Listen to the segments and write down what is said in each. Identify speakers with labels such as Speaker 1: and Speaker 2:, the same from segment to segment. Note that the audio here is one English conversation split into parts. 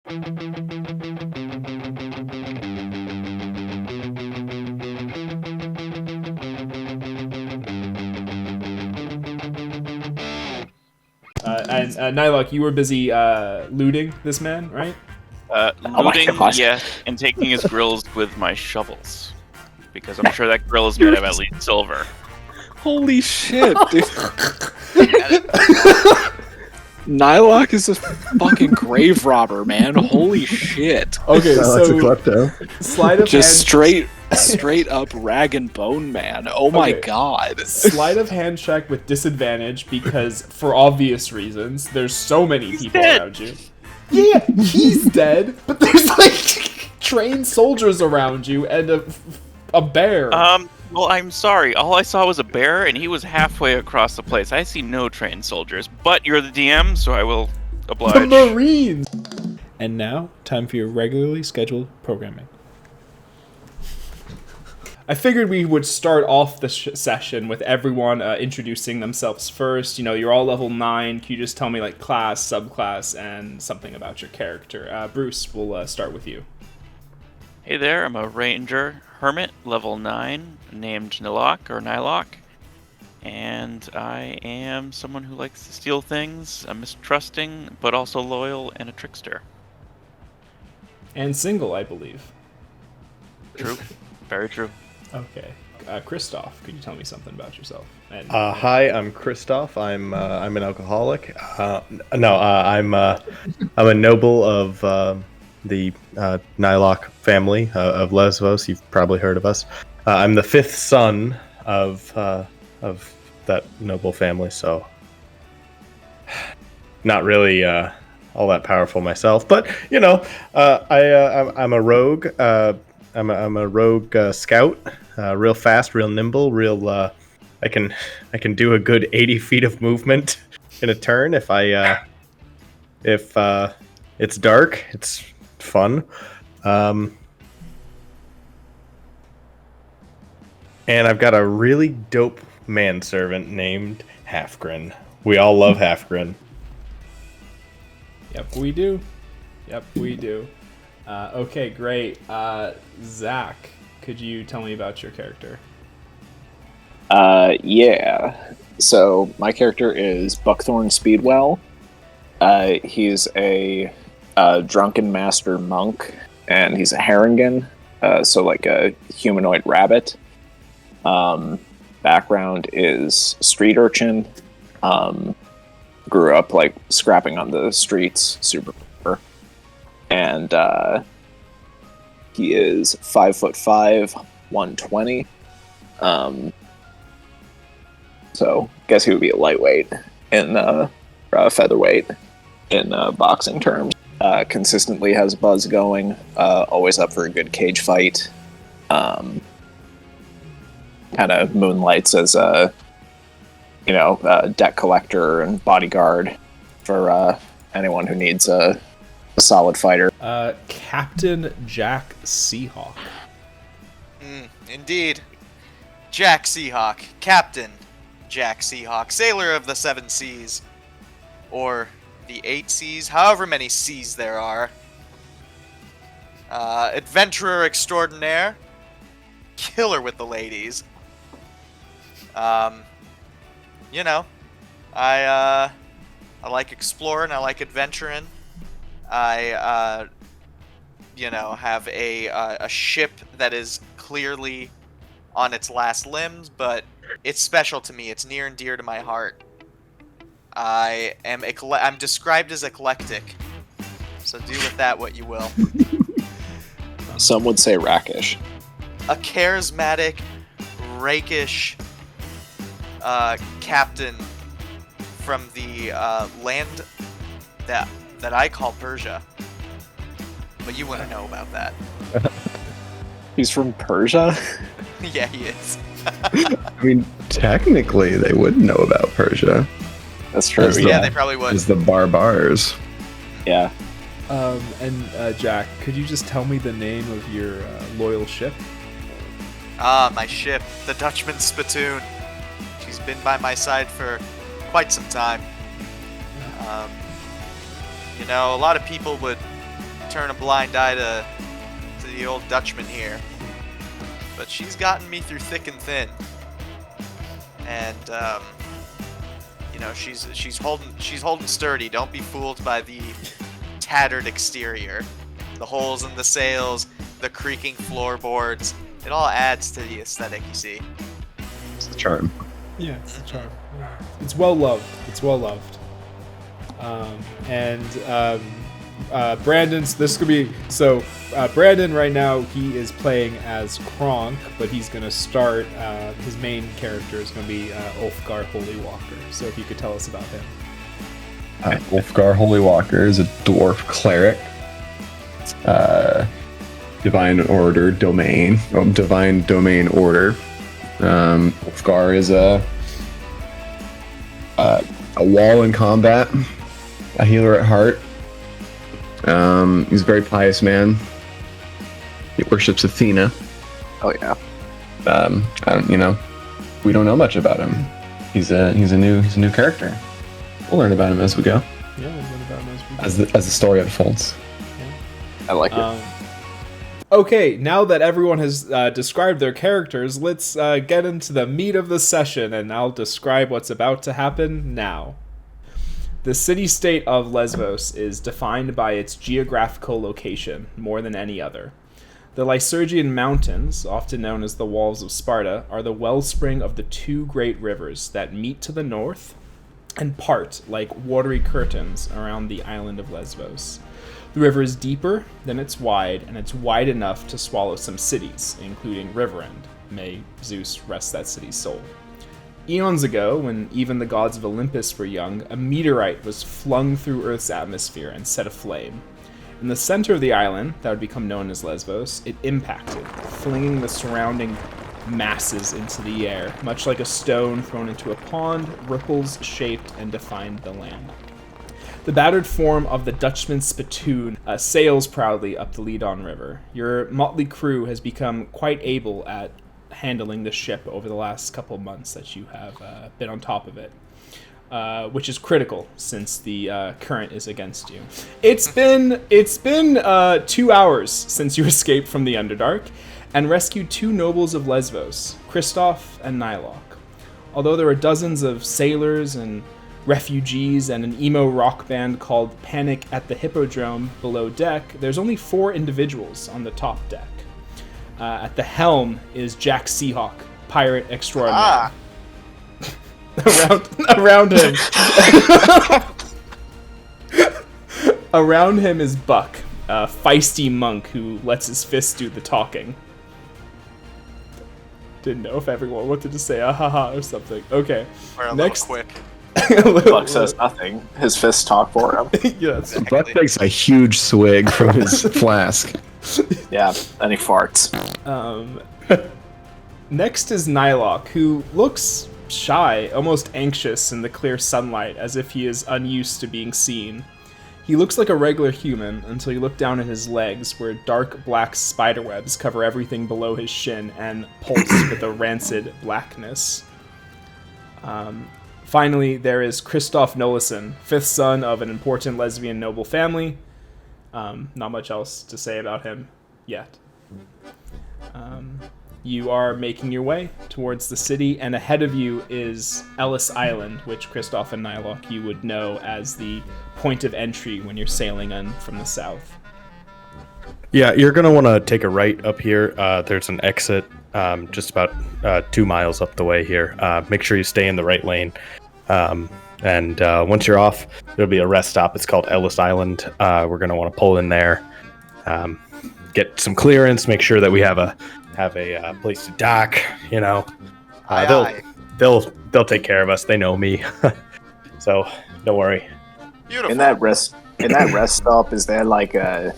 Speaker 1: And Nylok, you were busy looting this man, right?
Speaker 2: Looting, yes, and taking his grills with my shovels. Because I'm sure that grill is made of at least silver.
Speaker 3: Holy shit, dude. Nylok is a fucking grave robber, man. Holy shit.
Speaker 1: Okay, so sleight of
Speaker 3: just
Speaker 1: hand...
Speaker 3: straight up rag and bone man. Oh my god.
Speaker 1: Sleight of hand check with disadvantage because, for obvious reasons, there's so many people around you. Yeah, he's dead, but there's like trained soldiers around you and a bear.
Speaker 2: Well, I'm sorry. All I saw was a bear, and he was halfway across the place. I see no trained soldiers, but you're the DM, so I will oblige.
Speaker 1: The Marines!
Speaker 4: And now, time for your regularly scheduled programming.
Speaker 1: I figured we would start off the session with everyone introducing themselves first. You know, you're all level 9. Can you just tell me, like, class, subclass, and something about your character? Bruce, we'll start with you.
Speaker 2: Hey there, I'm a ranger hermit, level 9, named Nylok. And I am someone who likes to steal things, a mistrusting, but also loyal, and a trickster.
Speaker 1: And single, I believe.
Speaker 2: True. Very true.
Speaker 1: Okay. Christoph, could you tell me something about yourself? And,
Speaker 5: hi, I'm Christoph. I'm an alcoholic. I'm a noble of the Nylok family of Lesvos. You've probably heard of us. I'm the 5th son of that noble family, so not really all that powerful myself. But you know, I'm a rogue. I'm a rogue scout. Real fast, real nimble, real. I can do a good 80 feet of movement in a turn if it's dark. It's fun. And I've got a really dope manservant named Halfgren. We all love Halfgren.
Speaker 1: Yep, we do. Okay, great. Zach, could you tell me about your character?
Speaker 3: Yeah. So my character is Buckthorn Speedwell. He's a drunken master monk, and he's a Harengan, so like a humanoid rabbit. Background is street urchin. Grew up like scrapping on the streets, super poor. And he is 5'5", 120. So guess he would be a lightweight in featherweight in boxing terms. Consistently has buzz going. Always up for a good cage fight. Kind of moonlights as a debt collector and bodyguard for anyone who needs a solid fighter.
Speaker 1: Captain Jack Seahawk.
Speaker 6: Indeed. Jack Seahawk. Captain Jack Seahawk. Sailor of the 7 seas. Or the 8 seas. However many seas there are. Adventurer extraordinaire. Killer with the ladies. I like exploring. I like adventuring. I have a ship that is clearly on its last limbs, but it's special to me. It's near and dear to my heart. I'm described as eclectic, so do with that what you will.
Speaker 3: Some would say rakish.
Speaker 6: A charismatic, rakish captain from the land that I call Persia. But you wouldn't know about that.
Speaker 3: He's from Persia?
Speaker 6: Yeah, he is.
Speaker 7: I mean, technically, they would know about Persia.
Speaker 3: That's true.
Speaker 6: Yeah, they probably would.
Speaker 7: As the barbars.
Speaker 3: Yeah.
Speaker 1: And Jack, could you just tell me the name of your loyal ship?
Speaker 6: My ship, the Dutchman Spittoon. She's been by my side for quite some time. A lot of people would turn a blind eye to the old Dutchman here, but she's gotten me through thick and thin, and you know, she's holding sturdy. Don't be fooled by the tattered exterior, the holes in the sails, the creaking floorboards. It all adds to the aesthetic, you see.
Speaker 7: It's the charm.
Speaker 1: Yeah, it's a charm. It's well loved. It's well loved. Brandon's. This could be so. Brandon right now he is playing as Kronk, but he's gonna start. His main character is gonna be Ulfgar Holy Walker. So if you could tell us about him.
Speaker 7: Ulfgar Holy Walker is a dwarf cleric. Divine domain order. Ulfgar is a wall in combat, a healer at heart. He's a very pious man. He worships Athena.
Speaker 3: Oh yeah.
Speaker 7: We don't know much about him. He's a new character. We'll learn about him as we go.
Speaker 1: Yeah, we'll learn about him as we go.
Speaker 7: As the story unfolds.
Speaker 3: I like it.
Speaker 1: Okay, now that everyone has described their characters, let's get into the meat of the session, and I'll describe what's about to happen now. The city-state of Lesvos is defined by its geographical location more than any other. The Lycurgian Mountains, often known as the Walls of Sparta, are the wellspring of the two great rivers that meet to the north and part like watery curtains around the island of Lesvos. The river is deeper than it's wide, and it's wide enough to swallow some cities, including Riverend. May Zeus rest that city's soul. Eons ago, when even the gods of Olympus were young, a meteorite was flung through Earth's atmosphere and set aflame. In the center of the island, that would become known as Lesvos, it impacted, flinging the surrounding masses into the air. Much like a stone thrown into a pond, ripples shaped and defined the land. The battered form of the Dutchman spittoon sails proudly up the Ledon River. Your motley crew has become quite able at handling the ship over the last couple months that you have been on top of it, which is critical since the current is against you. It's been 2 hours since you escaped from the Underdark and rescued two nobles of Lesvos, Kristoff and Nylok. Although there are dozens of sailors and refugees and an emo rock band called Panic at the Hippodrome below deck, there's only 4 individuals on the top deck. At the helm is Jack Seahawk, pirate extraordinaire. Around him is Buck, a feisty monk who lets his fists do the talking. Didn't know if everyone wanted to say ahaha or something. Okay.
Speaker 6: We're a
Speaker 1: Next.
Speaker 6: little quick.
Speaker 3: Buck says nothing. His fists talk for him.
Speaker 1: Yeah, that's
Speaker 7: Buck takes a huge swig from his flask.
Speaker 3: Yeah, and he farts.
Speaker 1: Next is Nylok, who looks shy, almost anxious in the clear sunlight, as if he is unused to being seen. He looks like a regular human until you look down at his legs, where dark black spiderwebs cover everything below his shin and pulse with a rancid blackness. Finally, there is Kristoff Nolison, 5th son of an important lesbian noble family. Not much else to say about him yet. You are making your way towards the city, and ahead of you is Ellis Island, which Kristoff and Nylok you would know as the point of entry when you're sailing in from the south.
Speaker 5: Yeah, you're going to want to take a right up here. There's an exit just about 2 miles up the way here. Make sure you stay in the right lane. And once you're off, there'll be a rest stop. It's called Ellis Island. We're going to want to pull in there, get some clearance, make sure that we have a place to dock. You know, they'll take care of us. They know me, so don't worry.
Speaker 6: Beautiful.
Speaker 3: In that rest stop, is there like a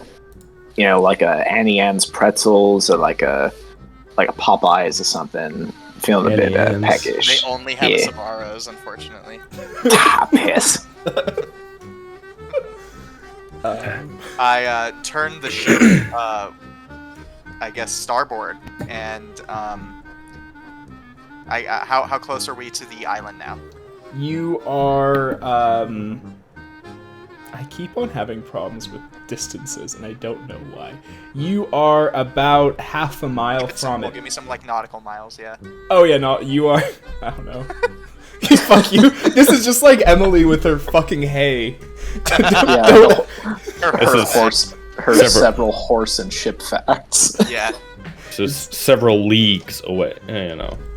Speaker 3: Annie Ann's pretzels or like a Popeyes or something? Feeling a bit peckish.
Speaker 6: They only have a Sbarro's, unfortunately.
Speaker 3: Piss.
Speaker 6: I turned the ship, I guess, starboard, and how close are we to the island now?
Speaker 1: You are I keep on having problems with distances, and I don't know why. You are about half a mile from it.
Speaker 6: Give me some like nautical miles, yeah.
Speaker 1: Oh yeah, no, you are. I don't know. Fuck you. This is just like Emily with her fucking hay.
Speaker 3: Yeah, her
Speaker 5: several-
Speaker 3: several horse and ship facts.
Speaker 6: Yeah.
Speaker 5: Just several leagues away,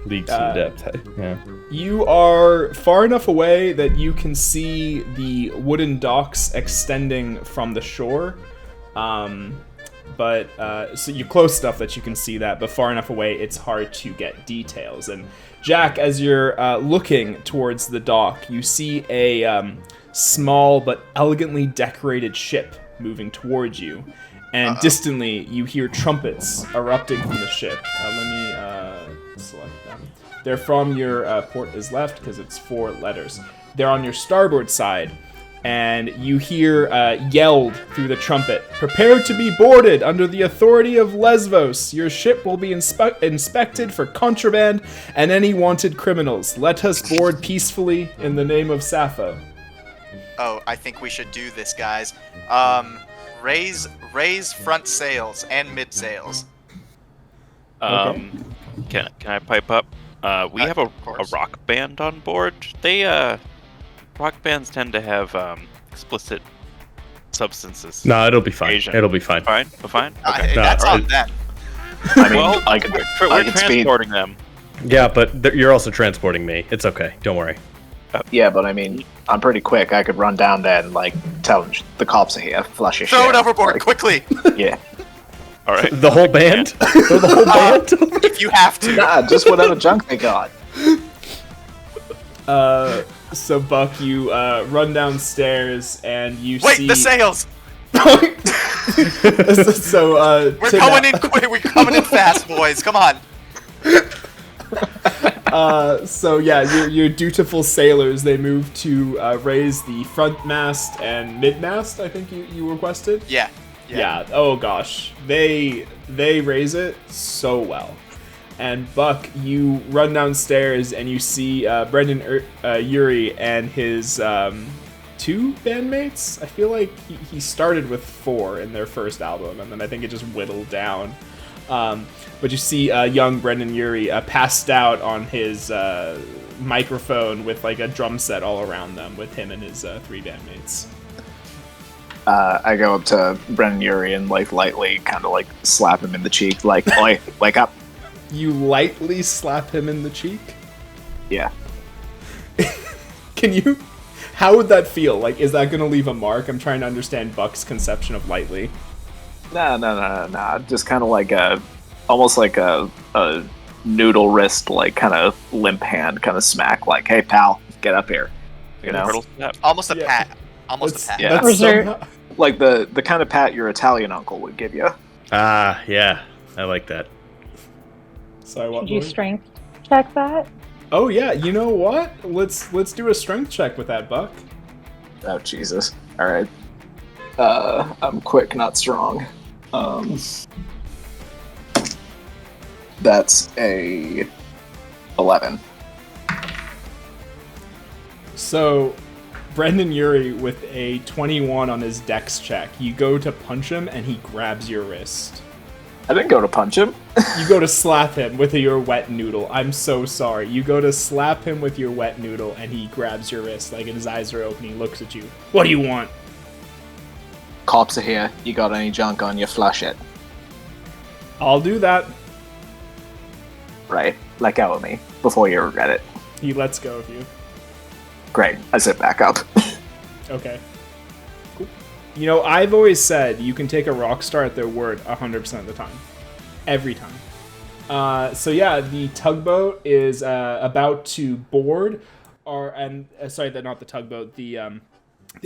Speaker 5: leagues in depth. Yeah.
Speaker 1: You are far enough away that you can see the wooden docks extending from the shore. So you're close enough that you can see that, but far enough away it's hard to get details. And Jack, as you're looking towards the dock, you see a small but elegantly decorated ship moving towards you. And distantly, you hear trumpets erupting from the ship. Let me select them. They're from your port is left, because it's 4 letters. They're on your starboard side, and you hear yelled through the trumpet, "Prepare to be boarded under the authority of Lesvos. Your ship will be inspected for contraband and any wanted criminals. Let us board peacefully in the name of Sappho."
Speaker 6: Oh, I think we should do this, guys. Raise front sails and mid sails.
Speaker 2: Can I pipe up? We have a rock band on board. Rock bands tend to have explicit substances.
Speaker 5: No, it'll be fine.
Speaker 2: Asian.
Speaker 5: It'll be fine.
Speaker 2: Fine? Fine? Okay.
Speaker 6: That's on them.
Speaker 3: I mean,
Speaker 2: Well,
Speaker 3: I could,
Speaker 2: we're transporting them.
Speaker 5: Yeah, but you're also transporting me. It's okay. Don't worry.
Speaker 3: Yeah, but I mean, I'm pretty quick. I could run down there and like tell them the cops are here. Flush your shit.
Speaker 6: Throw it overboard
Speaker 3: Like,
Speaker 6: quickly.
Speaker 3: Yeah.
Speaker 2: All right.
Speaker 5: The whole band? Throw the whole band?
Speaker 6: If you have to.
Speaker 3: Nah, just whatever junk they got.
Speaker 1: So Buck, you run downstairs and you
Speaker 6: Wait,
Speaker 1: see.
Speaker 6: the sails.
Speaker 1: We're
Speaker 6: coming in quick. We're coming in fast, boys. Come on.
Speaker 1: Your dutiful sailors, they move to raise the front mast and mid mast. I think you requested.
Speaker 6: Yeah.
Speaker 1: Oh gosh, they raise it so well. And Buck, you run downstairs and you see Brendan Urie and his 2 bandmates. I feel like he started with 4 in their first album, and then I think it just whittled down. But you see young Brendan Urie passed out on his microphone with like a drum set all around them with him and his 3 bandmates.
Speaker 3: I go up to Brendan Urie and like lightly kind of like slap him in the cheek, like, "Oi, wake up."
Speaker 1: You lightly slap him in the cheek?
Speaker 3: Yeah.
Speaker 1: How would that feel? Like, is that gonna leave a mark? I'm trying to understand Buck's conception of lightly.
Speaker 3: No. Just kind of like almost like a noodle wrist, like kind of limp hand, kind of smack, like, "Hey pal, get up here." You know,
Speaker 2: Turtle snap.
Speaker 6: Almost a
Speaker 1: Yeah.
Speaker 6: pat. Almost a pat.
Speaker 3: Yeah.
Speaker 1: That's somehow-
Speaker 3: like the kind of pat your Italian uncle would give you.
Speaker 5: Ah, yeah. I like that.
Speaker 1: Sorry, what?
Speaker 8: Did you
Speaker 1: Lori?
Speaker 8: strength check that?
Speaker 1: Oh yeah, you know what? Let's do a strength check with that, Buck.
Speaker 3: Oh Jesus! All right. I'm quick, not strong. That's a 11.
Speaker 1: So, Brendan Urie with a 21 on his dex check. You go to punch him and he grabs your wrist.
Speaker 3: I didn't go to punch him.
Speaker 1: You go to slap him with your wet noodle. I'm so sorry. You go to slap him with your wet noodle and he grabs your wrist, like, and his eyes are open. He looks at you. What do you want?
Speaker 3: Cops are here. You got any junk on you? Flush it.
Speaker 1: I'll do that.
Speaker 3: Right. Let go of me before you regret it.
Speaker 1: He lets go of you.
Speaker 3: Great. I sit back up.
Speaker 1: Okay. Cool. You know, I've always said you can take a rock star at their word 100% of the time. Every time. The tugboat is about to board, not the tugboat, the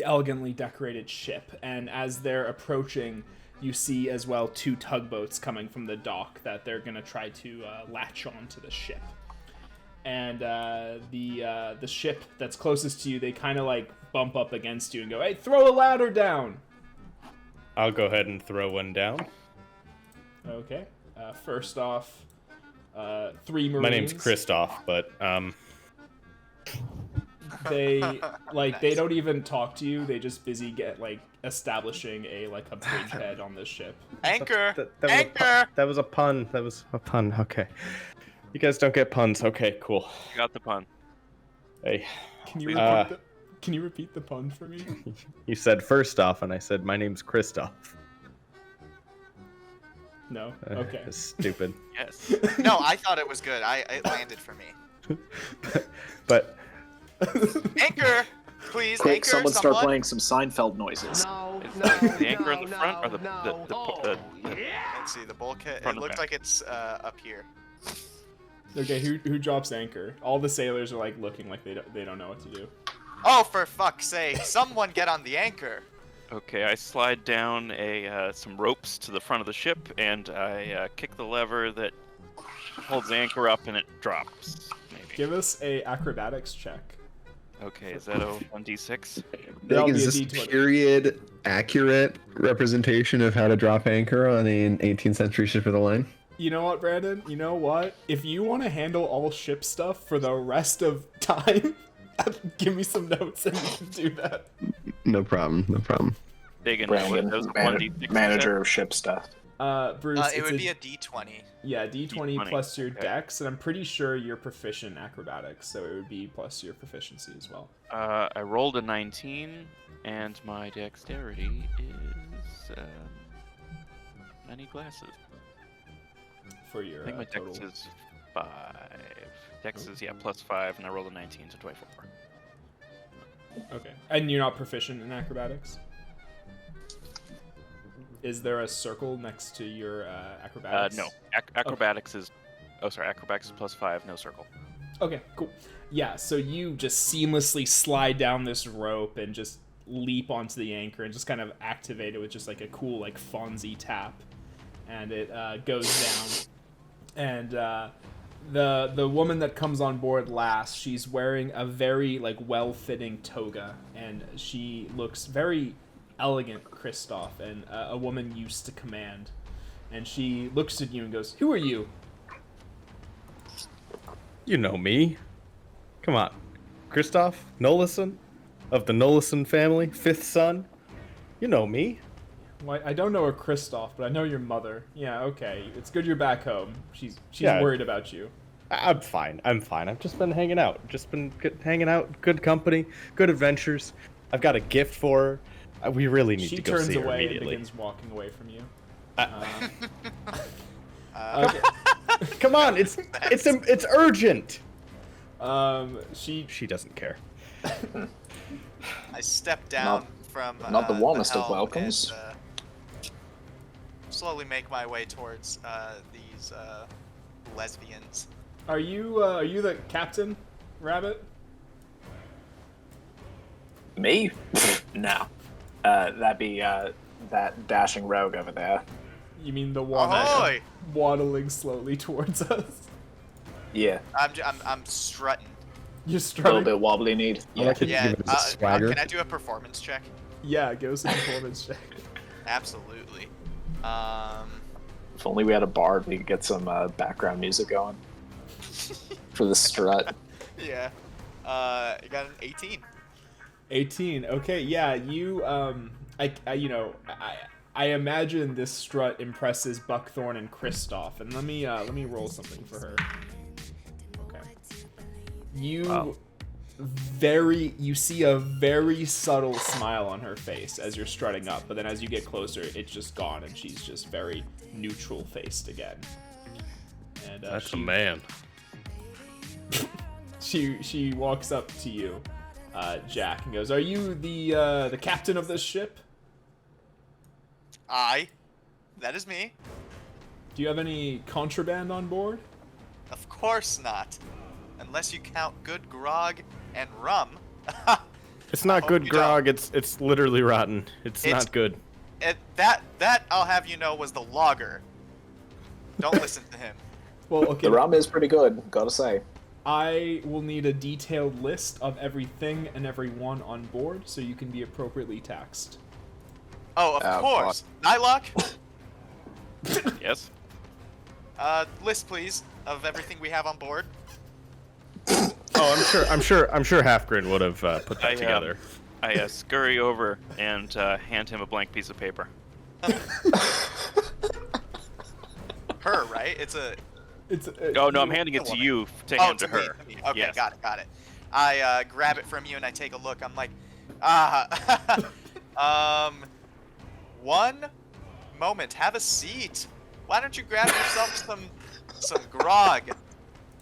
Speaker 1: elegantly decorated ship. And as they're approaching, you see as well 2 tugboats coming from the dock that they're gonna try to latch onto the ship. And the ship that's closest to you, they kind of like bump up against you and go, "Hey, throw a ladder down."
Speaker 5: I'll go ahead and throw one down.
Speaker 1: Okay. First off, 3 Marines.
Speaker 5: My name's Christoph, but
Speaker 1: they like they don't even talk to you. They just busy establishing a bridgehead on this ship.
Speaker 6: Anchor!
Speaker 5: Was
Speaker 6: Anchor!
Speaker 5: that was a pun. That was a pun. Okay. You guys don't get puns. Okay, cool.
Speaker 2: Got the pun.
Speaker 5: Hey,
Speaker 1: Can you repeat the pun for me?
Speaker 5: you said first off, and I said my name's Christoph.
Speaker 1: No. Okay.
Speaker 5: That's stupid.
Speaker 2: Yes.
Speaker 6: No, I thought it was good. It landed for me.
Speaker 5: But
Speaker 6: Anchor! Please,
Speaker 3: Quick,
Speaker 6: anchor,
Speaker 3: someone start playing some Seinfeld noises.
Speaker 2: Is the anchor in the front or the
Speaker 6: Let's see, the bulkhead. It
Speaker 2: Front of
Speaker 6: looked
Speaker 2: the
Speaker 6: like it's up here.
Speaker 1: Okay, who drops anchor? All the sailors are looking like they don't know what to do.
Speaker 6: Oh, for fuck's sake! Someone get on the anchor.
Speaker 2: Okay, I slide down some ropes to the front of the ship, and I kick the lever that holds the anchor up, and it drops. Maybe.
Speaker 1: Give us a acrobatics check.
Speaker 2: Okay, is that a 1d6?
Speaker 1: That'll
Speaker 7: Is
Speaker 1: be a
Speaker 7: this
Speaker 1: D20.
Speaker 7: period accurate representation of how to drop anchor on an 18th century ship of the line?
Speaker 1: You know what, Brandon? You know what? If you want to handle all ship stuff for the rest of time, give me some notes and we can do that.
Speaker 7: No problem. No problem.
Speaker 2: Big and
Speaker 3: Brandon,
Speaker 2: that was a 1d6.
Speaker 3: manager of ship stuff.
Speaker 1: Bruce,
Speaker 6: It would be a D20.
Speaker 1: Yeah, D20
Speaker 2: D20,
Speaker 1: plus your
Speaker 2: okay.
Speaker 1: dex, and I'm pretty sure you're proficient in acrobatics, so it would be plus your proficiency as well.
Speaker 2: I rolled a 19, and my dexterity is many glasses.
Speaker 1: For your
Speaker 2: I think my
Speaker 1: total.
Speaker 2: dex is 5. Dex is, plus 5, and I rolled a 19, so 24.
Speaker 1: Okay. And you're not proficient in acrobatics? Is there a circle next to your acrobatics?
Speaker 2: No. Acrobatics is... Oh, sorry. Acrobatics is plus 5, no circle.
Speaker 1: Okay, cool. Yeah, so you just seamlessly slide down this rope and just leap onto the anchor and just kind of activate it with just a cool Fonzie tap. And it goes down. And the woman that comes on board last, she's wearing a very well-fitting toga, and she looks very elegant, Christoph, and a woman used to command. And she looks at you and goes, "Who are you?"
Speaker 5: you know me. Come on. Christoph Nolison of the Nolison family, 5th son. You know me.
Speaker 1: Well, I don't know a Christoph, but I know your mother. Yeah, okay. It's good you're back home. She's
Speaker 5: Yeah.
Speaker 1: worried about you.
Speaker 5: I'm fine. I've just been hanging out. Hanging out. Good company. Good adventures. I've got a gift for her. We really need
Speaker 1: She
Speaker 5: to go
Speaker 1: turns
Speaker 5: see her
Speaker 1: away and
Speaker 5: immediately.
Speaker 1: begins walking away from you.
Speaker 6: Uh,
Speaker 1: Okay.
Speaker 5: Come on, it's urgent.
Speaker 1: She
Speaker 5: doesn't care.
Speaker 6: I step down from
Speaker 3: not the warmest of
Speaker 6: helm
Speaker 3: welcomes.
Speaker 6: and, slowly make my way towards these lesbians.
Speaker 1: Are you the captain, Rabbit?
Speaker 3: Me? No. That'd be that dashing rogue over there.
Speaker 1: You mean the
Speaker 6: Ahoy!
Speaker 1: waddling slowly towards us?
Speaker 3: Yeah,
Speaker 6: I'm strutting.
Speaker 1: You're
Speaker 3: a little
Speaker 1: strutting.
Speaker 3: bit wobbly need.
Speaker 7: I
Speaker 3: Yeah.
Speaker 7: like it.
Speaker 6: Yeah.
Speaker 7: Give it a swagger.
Speaker 6: Can I do a performance check?
Speaker 1: Yeah, give us a performance check.
Speaker 6: Absolutely.
Speaker 3: If only we had a bard, we could get some background music going for the strut.
Speaker 6: Yeah. I got an 18.
Speaker 1: 18. Okay, yeah, you I imagine this strut impresses Buckthorn and Christoph, and let me roll something for her. Okay. You see a very subtle smile on her face as you're strutting up, but then as you get closer, it's just gone, and she's just very neutral faced again. And
Speaker 5: That's a man.
Speaker 1: She walks up to you, Jack, and goes, "Are you the captain of this ship?
Speaker 6: That is me.
Speaker 1: Do you have any contraband on board?"
Speaker 6: Of course not. Unless you count good grog and rum.
Speaker 5: It's not
Speaker 6: hope
Speaker 5: good
Speaker 6: you
Speaker 5: grog. It's literally rotten. It's not good.
Speaker 6: That I'll have you know was the logger. Don't listen to him.
Speaker 1: Well, okay.
Speaker 3: The rum is pretty good, gotta say.
Speaker 1: I will need a detailed list of everything and everyone on board, so you can be appropriately taxed.
Speaker 6: Oh, of course. Nylock,
Speaker 2: Yes?
Speaker 6: list please of everything we have on board.
Speaker 5: Oh, I'm sure Halfgren would have put that together.
Speaker 2: I scurry over and hand him a blank piece of paper.
Speaker 6: Her, right? It's a.
Speaker 2: Oh no, I'm handing it to you to hand to her.
Speaker 6: Me. Okay,
Speaker 2: Yes.
Speaker 6: got it. I grab it from you and I take a look. I'm like, one moment. Have a seat. Why don't you grab yourself some grog?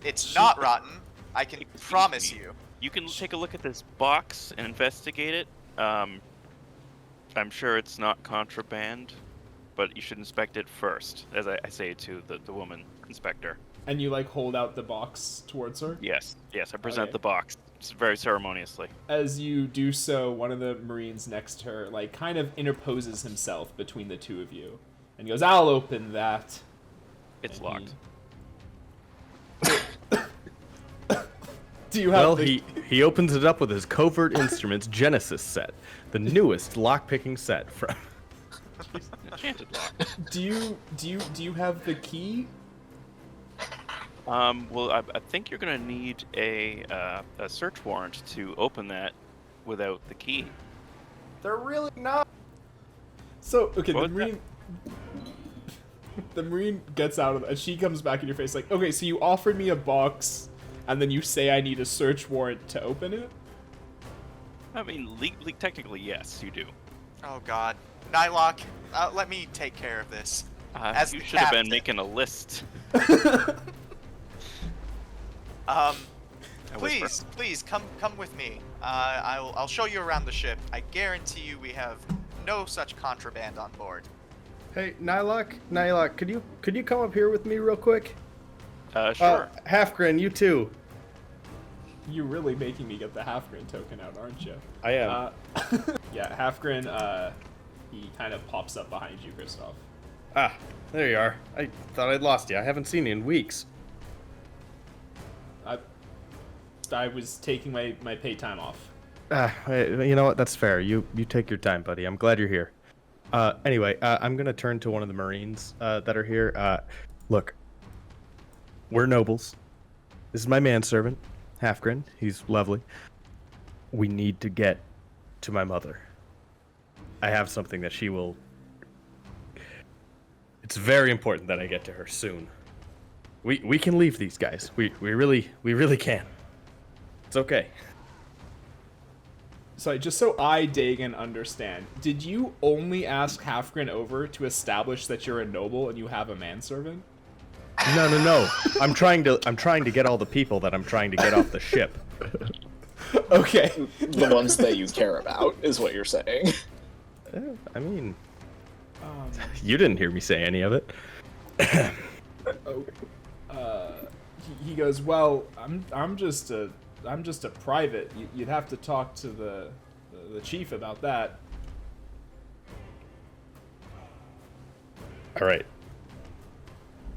Speaker 6: It's not rotten. I can promise you.
Speaker 2: You can take a look at this box and investigate it. I'm sure it's not contraband, but you should inspect it first, as I say to the woman inspector.
Speaker 1: And you like hold out the box towards her?
Speaker 2: Yes, I present
Speaker 1: Okay.
Speaker 2: the box very ceremoniously.
Speaker 1: As you do so, one of the Marines next to her like kind of interposes himself between the two of you and goes, "I'll open that."
Speaker 2: It's
Speaker 1: And
Speaker 2: locked.
Speaker 1: Do you have
Speaker 5: Well,
Speaker 1: the...
Speaker 5: he opens it up with his Covert Instruments Genesis set, the newest lockpicking set from.
Speaker 2: Enchanted lock.
Speaker 1: Do you have the key?
Speaker 2: Well, I think you're gonna need a search warrant to open that without the key.
Speaker 7: They're really not.
Speaker 1: So, okay,
Speaker 2: What
Speaker 1: the
Speaker 2: was
Speaker 1: Marine... The Marine gets out of it, and she comes back in your face like, okay, so you offered me a box, and then you say I need a search warrant to open it?
Speaker 2: I mean, legally, technically, yes, you do.
Speaker 6: Oh God, Nylock, let me take care of this. As
Speaker 2: You
Speaker 6: the
Speaker 2: should have been
Speaker 6: captain.
Speaker 2: making a list.
Speaker 6: Please come with me. I'll show you around the ship. I guarantee you we have no such contraband on board.
Speaker 5: Hey, Nylock, could you come up here with me real quick?
Speaker 2: Sure.
Speaker 5: Halfgren, you too.
Speaker 1: You're really making me get the Halfgren token out, aren't you?
Speaker 5: I am.
Speaker 1: Yeah, Halfgren, he kind of pops up behind you, Kristoff.
Speaker 5: Ah, there you are. I thought I'd lost you. I haven't seen you in weeks.
Speaker 1: I was taking my paid time off.
Speaker 5: You know what? That's fair. You take your time, buddy. I'm glad you're here. Anyway, I'm gonna turn to one of the Marines that are here. Look, we're nobles. This is my manservant, Halfgren. He's lovely. We need to get to my mother. I have something that she will. It's very important that I get to her soon. We can leave these guys. We really can. It's okay.
Speaker 1: Sorry, just so I, Dagon, understand, did you only ask Halfgren over to establish that you're a noble and you have a manservant?
Speaker 5: No. I'm trying to get all the people that I'm trying to get off the ship.
Speaker 1: Okay.
Speaker 3: The ones that you care about is what you're saying.
Speaker 5: I mean, you didn't hear me say any of it.
Speaker 1: He goes, well, I'm just a private. You'd have to talk to the chief about that.
Speaker 5: All right.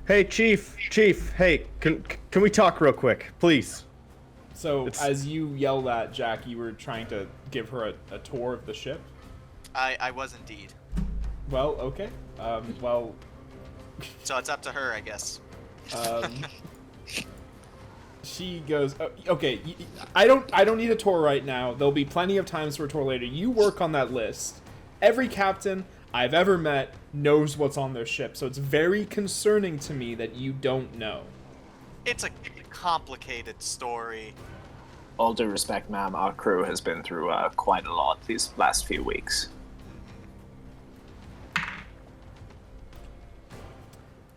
Speaker 5: Hey, Chief. Hey, can we talk real quick, please?
Speaker 1: So as you yell that, Jack, you were trying to give her a tour of the ship?
Speaker 6: I was indeed.
Speaker 1: Well, okay. Well,
Speaker 6: So it's up to her, I guess.
Speaker 1: she goes, okay, I don't need a tour right now. There'll be plenty of times for a tour later. You work on that list. Every captain I've ever met knows what's on their ship, so it's very concerning to me that you don't know.
Speaker 6: It's a complicated story.
Speaker 3: All due respect, ma'am, our crew has been through quite a lot these last few weeks.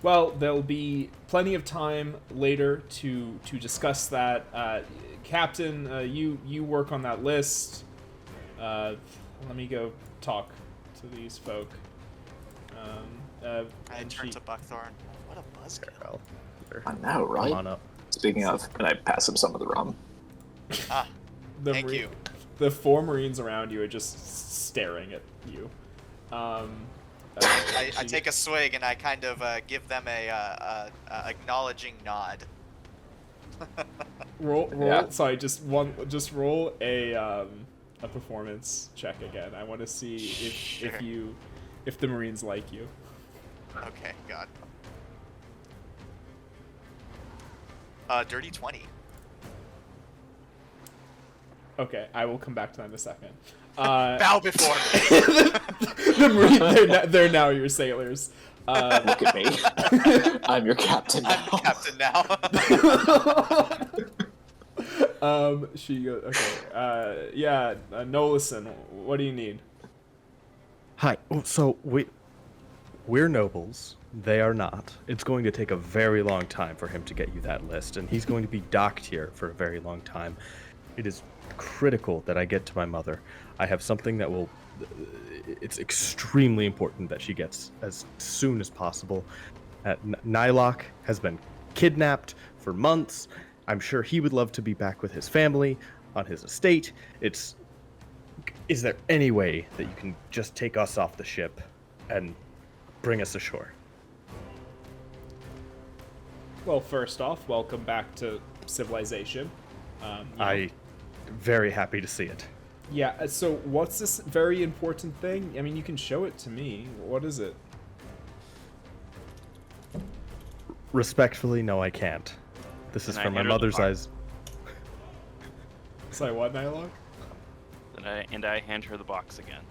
Speaker 1: Well, there'll be plenty of time later to discuss that. Captain, you work on that list. Let me go talk to these folk.
Speaker 6: I turn to Buckthorn. What a buzzkill.
Speaker 3: I know, right?
Speaker 5: Come on up.
Speaker 3: Speaking of, can I pass him some of the rum?
Speaker 6: Thank you.
Speaker 1: The four Marines around you are just staring at you.
Speaker 6: I take a swig and I kind of give them a acknowledging nod.
Speaker 1: Roll.
Speaker 3: Yeah.
Speaker 1: Sorry, just roll a performance check again. I want to see if the Marines like you.
Speaker 6: Okay, God. Dirty 20.
Speaker 1: Okay, I will come back to that in a second.
Speaker 6: Bow before me.
Speaker 1: The Marine, they're now your sailors.
Speaker 3: Look at me. I'm your captain now.
Speaker 6: I'm captain now.
Speaker 1: She goes, okay, yeah, Nolison, what do you need?
Speaker 5: Hi. So we're nobles. They are not. It's going to take a very long time for him to get you that list, and he's going to be docked here for a very long time. It is critical that I get to my mother. I have something that will... It's extremely important that she gets as soon as possible. Nylok has been kidnapped for months. I'm sure he would love to be back with his family on his estate. Is there any way that you can just take us off the ship and bring us ashore?
Speaker 1: Well, first off, welcome back to civilization.
Speaker 5: I'm very happy to see it.
Speaker 1: Yeah, so what's this very important thing? I mean, you can show it to me. What is it?
Speaker 5: Respectfully, no, I can't. This is
Speaker 2: Can I
Speaker 5: from my
Speaker 2: hand her the
Speaker 5: mother's
Speaker 2: box?
Speaker 5: eyes.
Speaker 1: Sorry, what, Nylok?
Speaker 2: And I hand her the box again.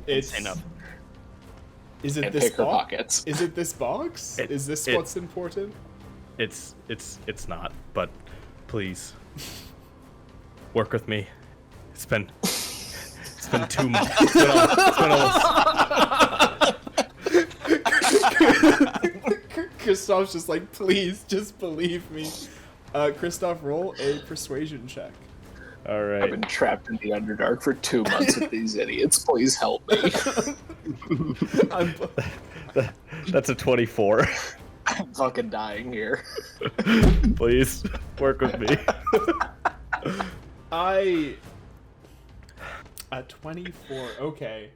Speaker 1: It's...
Speaker 2: Say nothing.
Speaker 1: Is it
Speaker 3: And
Speaker 1: this
Speaker 3: pick her
Speaker 1: box?
Speaker 3: pockets.
Speaker 1: Is it this box? Is this what's important?
Speaker 5: It's not, but please work with me. It's been 2 months. It's been almost...
Speaker 1: Kristoff's just like, please, just believe me. Kristoff, roll a persuasion check.
Speaker 5: All right.
Speaker 3: I've been trapped in the Underdark for 2 months with these idiots. Please help me.
Speaker 5: That's a 24.
Speaker 3: I'm fucking dying here.
Speaker 5: Please work with me.
Speaker 1: A 24. Okay.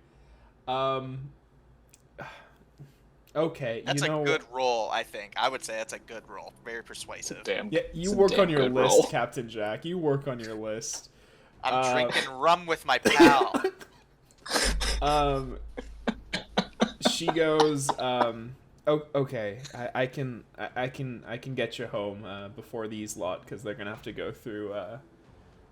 Speaker 1: Okay.
Speaker 6: That's
Speaker 1: you know,
Speaker 6: a good roll, I think. I would say that's a good roll. Very persuasive.
Speaker 3: Damn.
Speaker 1: Yeah,
Speaker 3: it's
Speaker 1: you
Speaker 3: a
Speaker 1: work
Speaker 3: damn
Speaker 1: on your
Speaker 3: good
Speaker 1: list,
Speaker 3: roll.
Speaker 1: Captain Jack. You work on your list.
Speaker 6: I'm drinking rum with my pal.
Speaker 1: She goes, okay, I can get you home before these lot, because they're gonna have to go through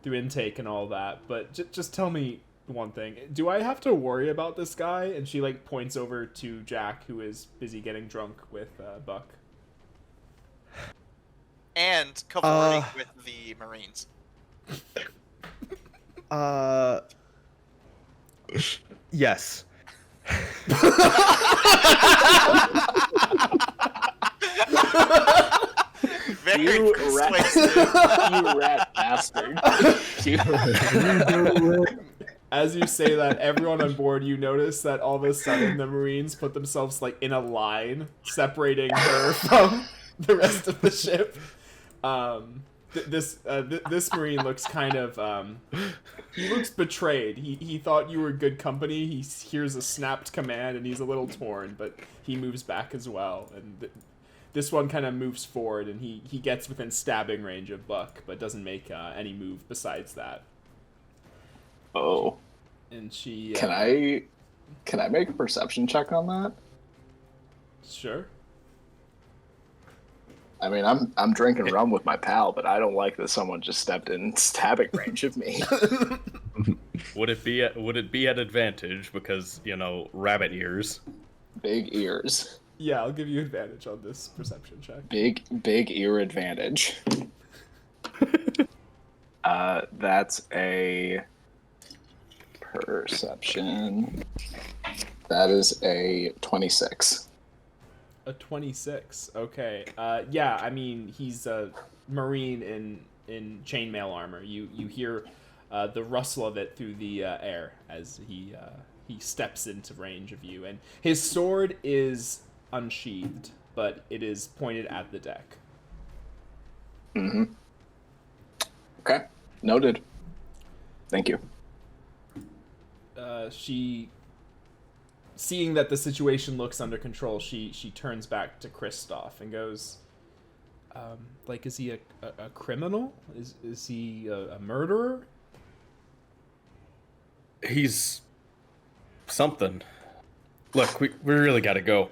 Speaker 1: intake and all that. But just tell me one thing: do I have to worry about this guy? And she like points over to Jack, who is busy getting drunk with Buck.
Speaker 6: And cavorting with the Marines.
Speaker 5: Yes.
Speaker 6: Very
Speaker 3: You
Speaker 6: persuasive.
Speaker 3: You rat bastard.
Speaker 1: As you say that, everyone on board, you notice that all of a sudden the Marines put themselves like in a line, separating her from the rest of the ship. This Marine looks kind of he looks betrayed. He thought you were good company. He hears a snapped command and he's a little torn, but he moves back as well. And this one kind of moves forward and he gets within stabbing range of Buck, but doesn't make any move besides that.
Speaker 3: Oh.
Speaker 1: And she
Speaker 3: Can I make a perception check on that?
Speaker 1: Sure.
Speaker 3: I mean, I'm drinking rum with my pal, but I don't like that someone just stepped in stabbing range of me.
Speaker 5: Would it be at advantage because, rabbit ears?
Speaker 3: Big ears.
Speaker 1: Yeah, I'll give you advantage on this perception check.
Speaker 3: Big ear advantage. That's a perception. That is a 26.
Speaker 1: A 26. Okay. Yeah, I mean, he's a Marine in chainmail armor. You hear the rustle of it through the air as he steps into range of you, and his sword is unsheathed, but it is pointed at the deck.
Speaker 3: Mm-hmm. Okay. Noted. Thank you.
Speaker 1: She, seeing that the situation looks under control, she turns back to Kristoff and goes, is he a criminal? Is he a murderer?
Speaker 5: He's something. Look, we really gotta go.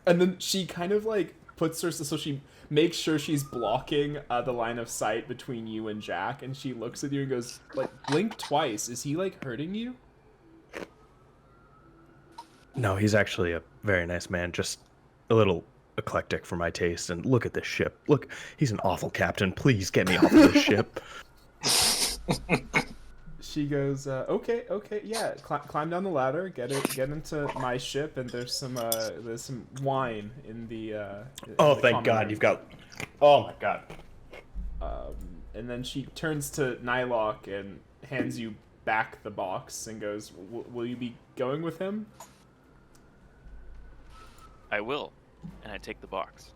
Speaker 1: And then she kind of puts her so she makes sure she's blocking the line of sight between you and Jack, and she looks at you and goes, like, blink twice. Is he like hurting you?
Speaker 5: No, he's actually a very nice man, just a little eclectic for my taste. And look at this ship. Look, he's an awful captain. Please get me off of this ship.
Speaker 1: She goes, okay, yeah. Climb down the ladder, get into my ship, and there's some wine in the.
Speaker 5: Oh, thank God, you've got. Oh my God.
Speaker 1: And then she turns to Nylock and hands you back the box and goes, "Will you be going with him?"
Speaker 2: I will, and I take the box.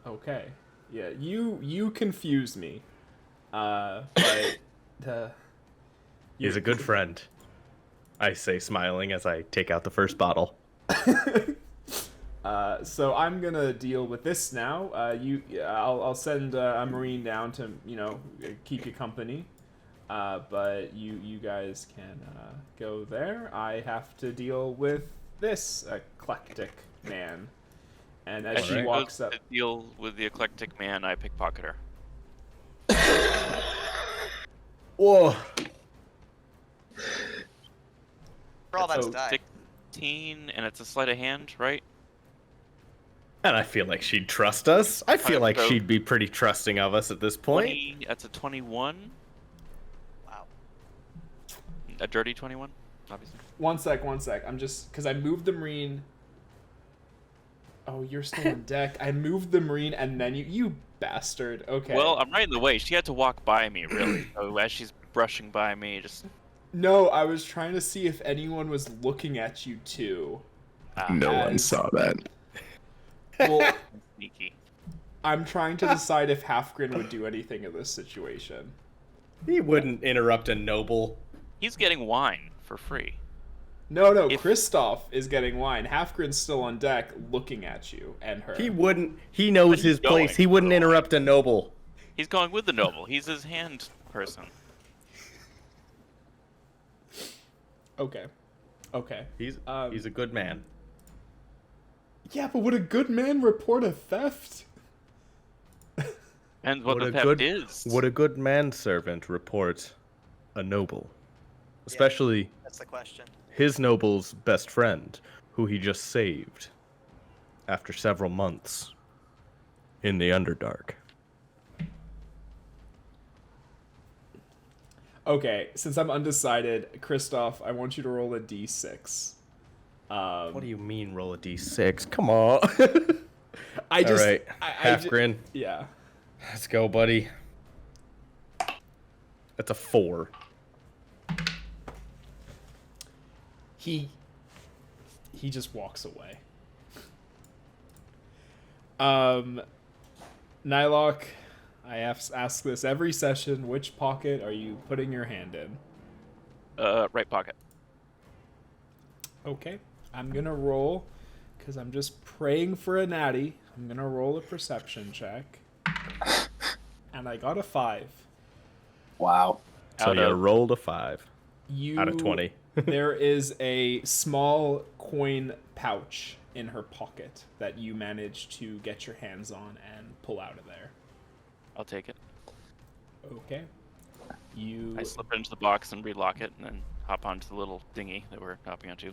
Speaker 1: Okay. Yeah, you confuse me. But
Speaker 5: He's a good friend, I say, smiling as I take out the first bottle.
Speaker 1: So I'm gonna deal with this now. I'll send a Marine down to keep you company. But you guys can go there. I have to deal with this eclectic man. And as she walks up,
Speaker 2: to deal with the eclectic man, I pickpocket her.
Speaker 5: Whoa!
Speaker 6: For all that's die.
Speaker 2: 16, and it's a sleight of hand, right?
Speaker 5: And I feel like she'd trust us. I feel like she'd be pretty trusting of us at this point.
Speaker 2: That's a 21.
Speaker 6: Wow.
Speaker 2: A dirty 21, obviously.
Speaker 1: One sec. I'm just because I moved the Marine. Oh, you're still on deck. I moved the Marine, and then you bastard. Okay.
Speaker 2: Well, I'm right in the way. She had to walk by me, really. So as she's brushing by me, just...
Speaker 1: No, I was trying to see if anyone was looking at you, too.
Speaker 7: No one saw that.
Speaker 1: Well,
Speaker 2: sneaky.
Speaker 1: I'm trying to decide if Halfgren would do anything in this situation.
Speaker 5: He wouldn't interrupt a noble.
Speaker 2: He's getting wine for free.
Speaker 1: No, Kristoff is getting wine. Halfgren's still on deck looking at you and her.
Speaker 5: He wouldn't. He knows his place. He wouldn't interrupt a noble.
Speaker 2: He's going with the noble. He's his hand person.
Speaker 1: Okay.
Speaker 5: He's a good man.
Speaker 1: Yeah, but would a good man report a theft?
Speaker 2: And what the theft is.
Speaker 5: Would a good manservant report a noble? Especially
Speaker 6: that's the question.
Speaker 5: His noble's best friend, who he just saved after several months in the Underdark.
Speaker 1: Okay, since I'm undecided, Kristoff, I want you to roll a d6.
Speaker 5: What do you mean, roll a d6? Come on.
Speaker 1: I just...
Speaker 5: All right, Halfgren.
Speaker 1: Yeah.
Speaker 5: Let's go, buddy. That's a 4.
Speaker 1: He just walks away. Nylock, I ask this every session. Which pocket are you putting your hand in?
Speaker 2: Right pocket.
Speaker 1: Okay. I'm gonna roll, because I'm just praying for a natty. I'm gonna roll a perception check. And I got a 5.
Speaker 3: Wow.
Speaker 5: So you rolled a 5 out of 20.
Speaker 1: There is a small coin pouch in her pocket that you manage to get your hands on and pull out of there.
Speaker 2: I'll take it.
Speaker 1: Okay.
Speaker 2: I slip it into the box and relock it, and then hop onto the little dinghy that we're hopping onto.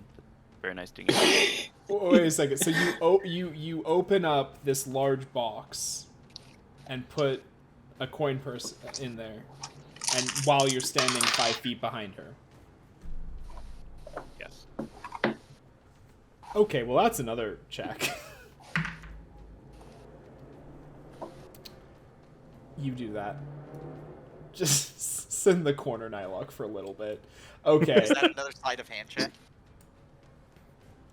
Speaker 2: Very nice dinghy.
Speaker 1: Wait a second. So you open up this large box and put a coin purse in there, and while you're standing 5 feet behind her.
Speaker 2: Yes.
Speaker 1: Okay, well that's another check. You do that. Just sit in the corner, Nylock, for a little bit. Okay.
Speaker 6: Is that another sleight of hand check?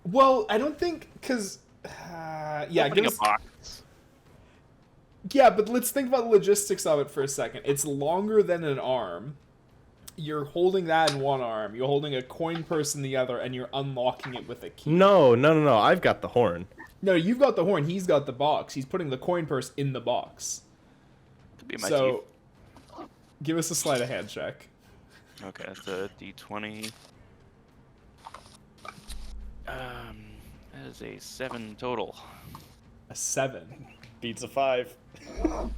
Speaker 1: Well, I don't think, because... yeah,
Speaker 2: Opening a box.
Speaker 1: Yeah, but let's think about the logistics of it for a second. It's longer than an arm. You're holding that in one arm. You're holding a coin purse in the other, and you're unlocking it with a key.
Speaker 5: No. I've got the horn.
Speaker 1: No, you've got the horn. He's got the box. He's putting the coin purse in the box.
Speaker 2: Could be my teeth.
Speaker 1: Give us a sleight of hand check.
Speaker 2: Okay, that's a d20. That is a 7 total.
Speaker 5: A
Speaker 1: A 7.
Speaker 5: Beats a 5.
Speaker 1: No.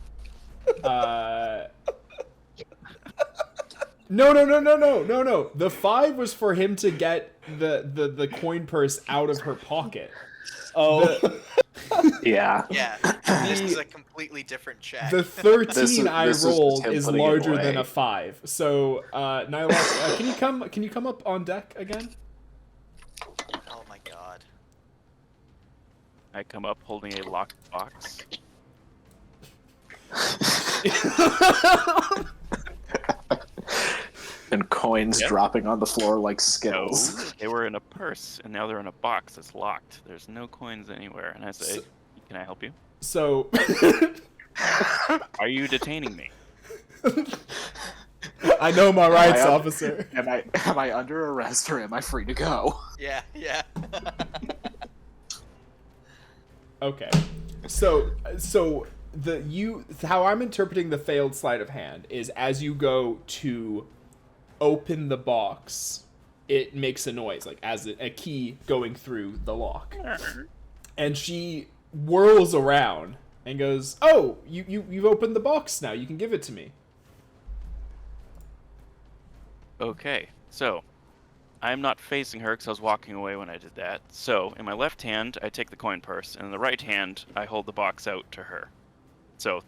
Speaker 1: The 5 was for him to get the coin purse out of her pocket.
Speaker 5: Oh.
Speaker 3: Yeah.
Speaker 6: Yeah, this is a completely different check.
Speaker 1: The 13
Speaker 3: This is
Speaker 1: I
Speaker 3: just
Speaker 1: rolled
Speaker 3: him
Speaker 1: is
Speaker 3: putting it
Speaker 1: larger than
Speaker 3: away.
Speaker 1: a 5. So, Nyla, can you come up on deck again?
Speaker 6: Oh my god.
Speaker 2: I come up holding a locked box.
Speaker 3: And coins
Speaker 2: Yep.
Speaker 3: dropping on the floor like
Speaker 2: No,
Speaker 3: Skittles.
Speaker 2: they were in a purse, and now they're in a box that's locked. There's no coins anywhere. And I say, can I help you?
Speaker 1: So,
Speaker 2: Are you detaining me?
Speaker 1: I know my rights,
Speaker 3: Am I up?
Speaker 1: officer.
Speaker 3: Am I under arrest or am I free to go?
Speaker 6: Yeah.
Speaker 1: Okay. So how I'm interpreting the failed sleight of hand is as you go to open the box, it makes a noise, like as a key going through the lock. And she whirls around and goes, "Oh, you've opened the box now. You can give it to me."
Speaker 2: Okay, so I'm not facing her because I was walking away when I did that. So in my left hand, I take the coin purse, and in the right hand, I hold the box out to her. So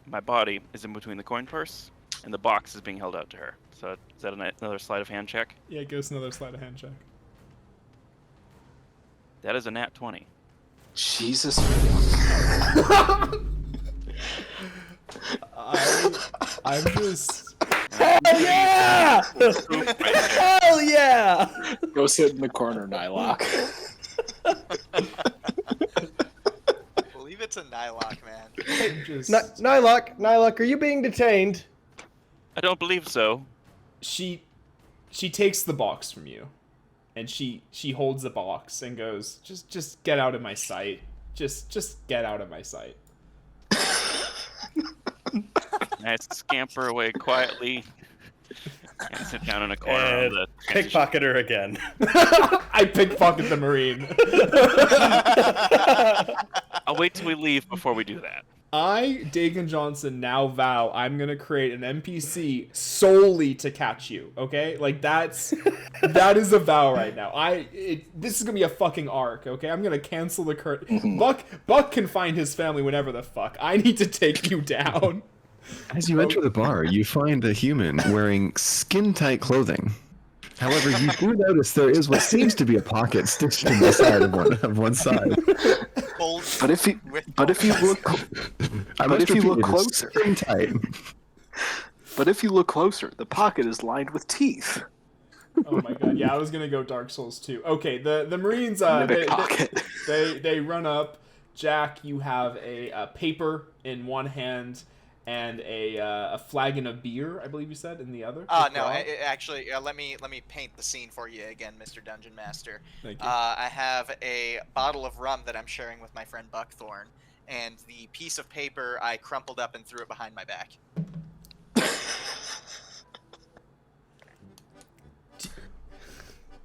Speaker 2: my body is in between the coin purse, and the box is being held out to her. So is that another sleight of hand check?
Speaker 1: Yeah, give us another sleight of hand check.
Speaker 2: That is a nat 20.
Speaker 3: Jesus.
Speaker 1: I'm just...
Speaker 5: Hell yeah! Hell yeah!
Speaker 3: Go sit in the corner, Nylock.
Speaker 6: I believe it's a Nylock, man.
Speaker 1: I'm just...
Speaker 5: Nylock, are you being detained?
Speaker 2: I don't believe so.
Speaker 1: She takes the box from you, and she holds the box and goes, just get out of my sight. Just get out of my sight.
Speaker 2: I scamper away quietly and sit down in a corner on
Speaker 5: And
Speaker 2: the
Speaker 5: pickpocket her again.
Speaker 1: I pickpocket the Marine.
Speaker 2: I'll wait till we leave before we do that.
Speaker 1: I, Dagan Johnson, now vow I'm gonna create an NPC solely to catch you. Okay, like that is a vow right now. This is gonna be a fucking arc. Okay, I'm gonna cancel the curtain. Buck can find his family whenever the fuck. I need to take you down.
Speaker 7: As you enter the bar, you find a human wearing skin-tight clothing. However, you do notice there is what seems to be a pocket stitched in the side of one side.
Speaker 3: But if you look closer,
Speaker 7: skin-tight.
Speaker 3: but if you look closer, the pocket is lined with teeth.
Speaker 1: Oh my god, yeah, I was gonna go Dark Souls 2. Okay, the Marines,
Speaker 3: Mimic pocket.
Speaker 1: they run up. Jack, you have a paper in one hand and a flagon of beer, I believe you said, in the other.
Speaker 6: No, actually, let me paint the scene for you again, Mr. Dungeon Master.
Speaker 1: Thank you.
Speaker 6: I have a bottle of rum that I'm sharing with my friend Buckthorn, and the piece of paper I crumpled up and threw it behind my back.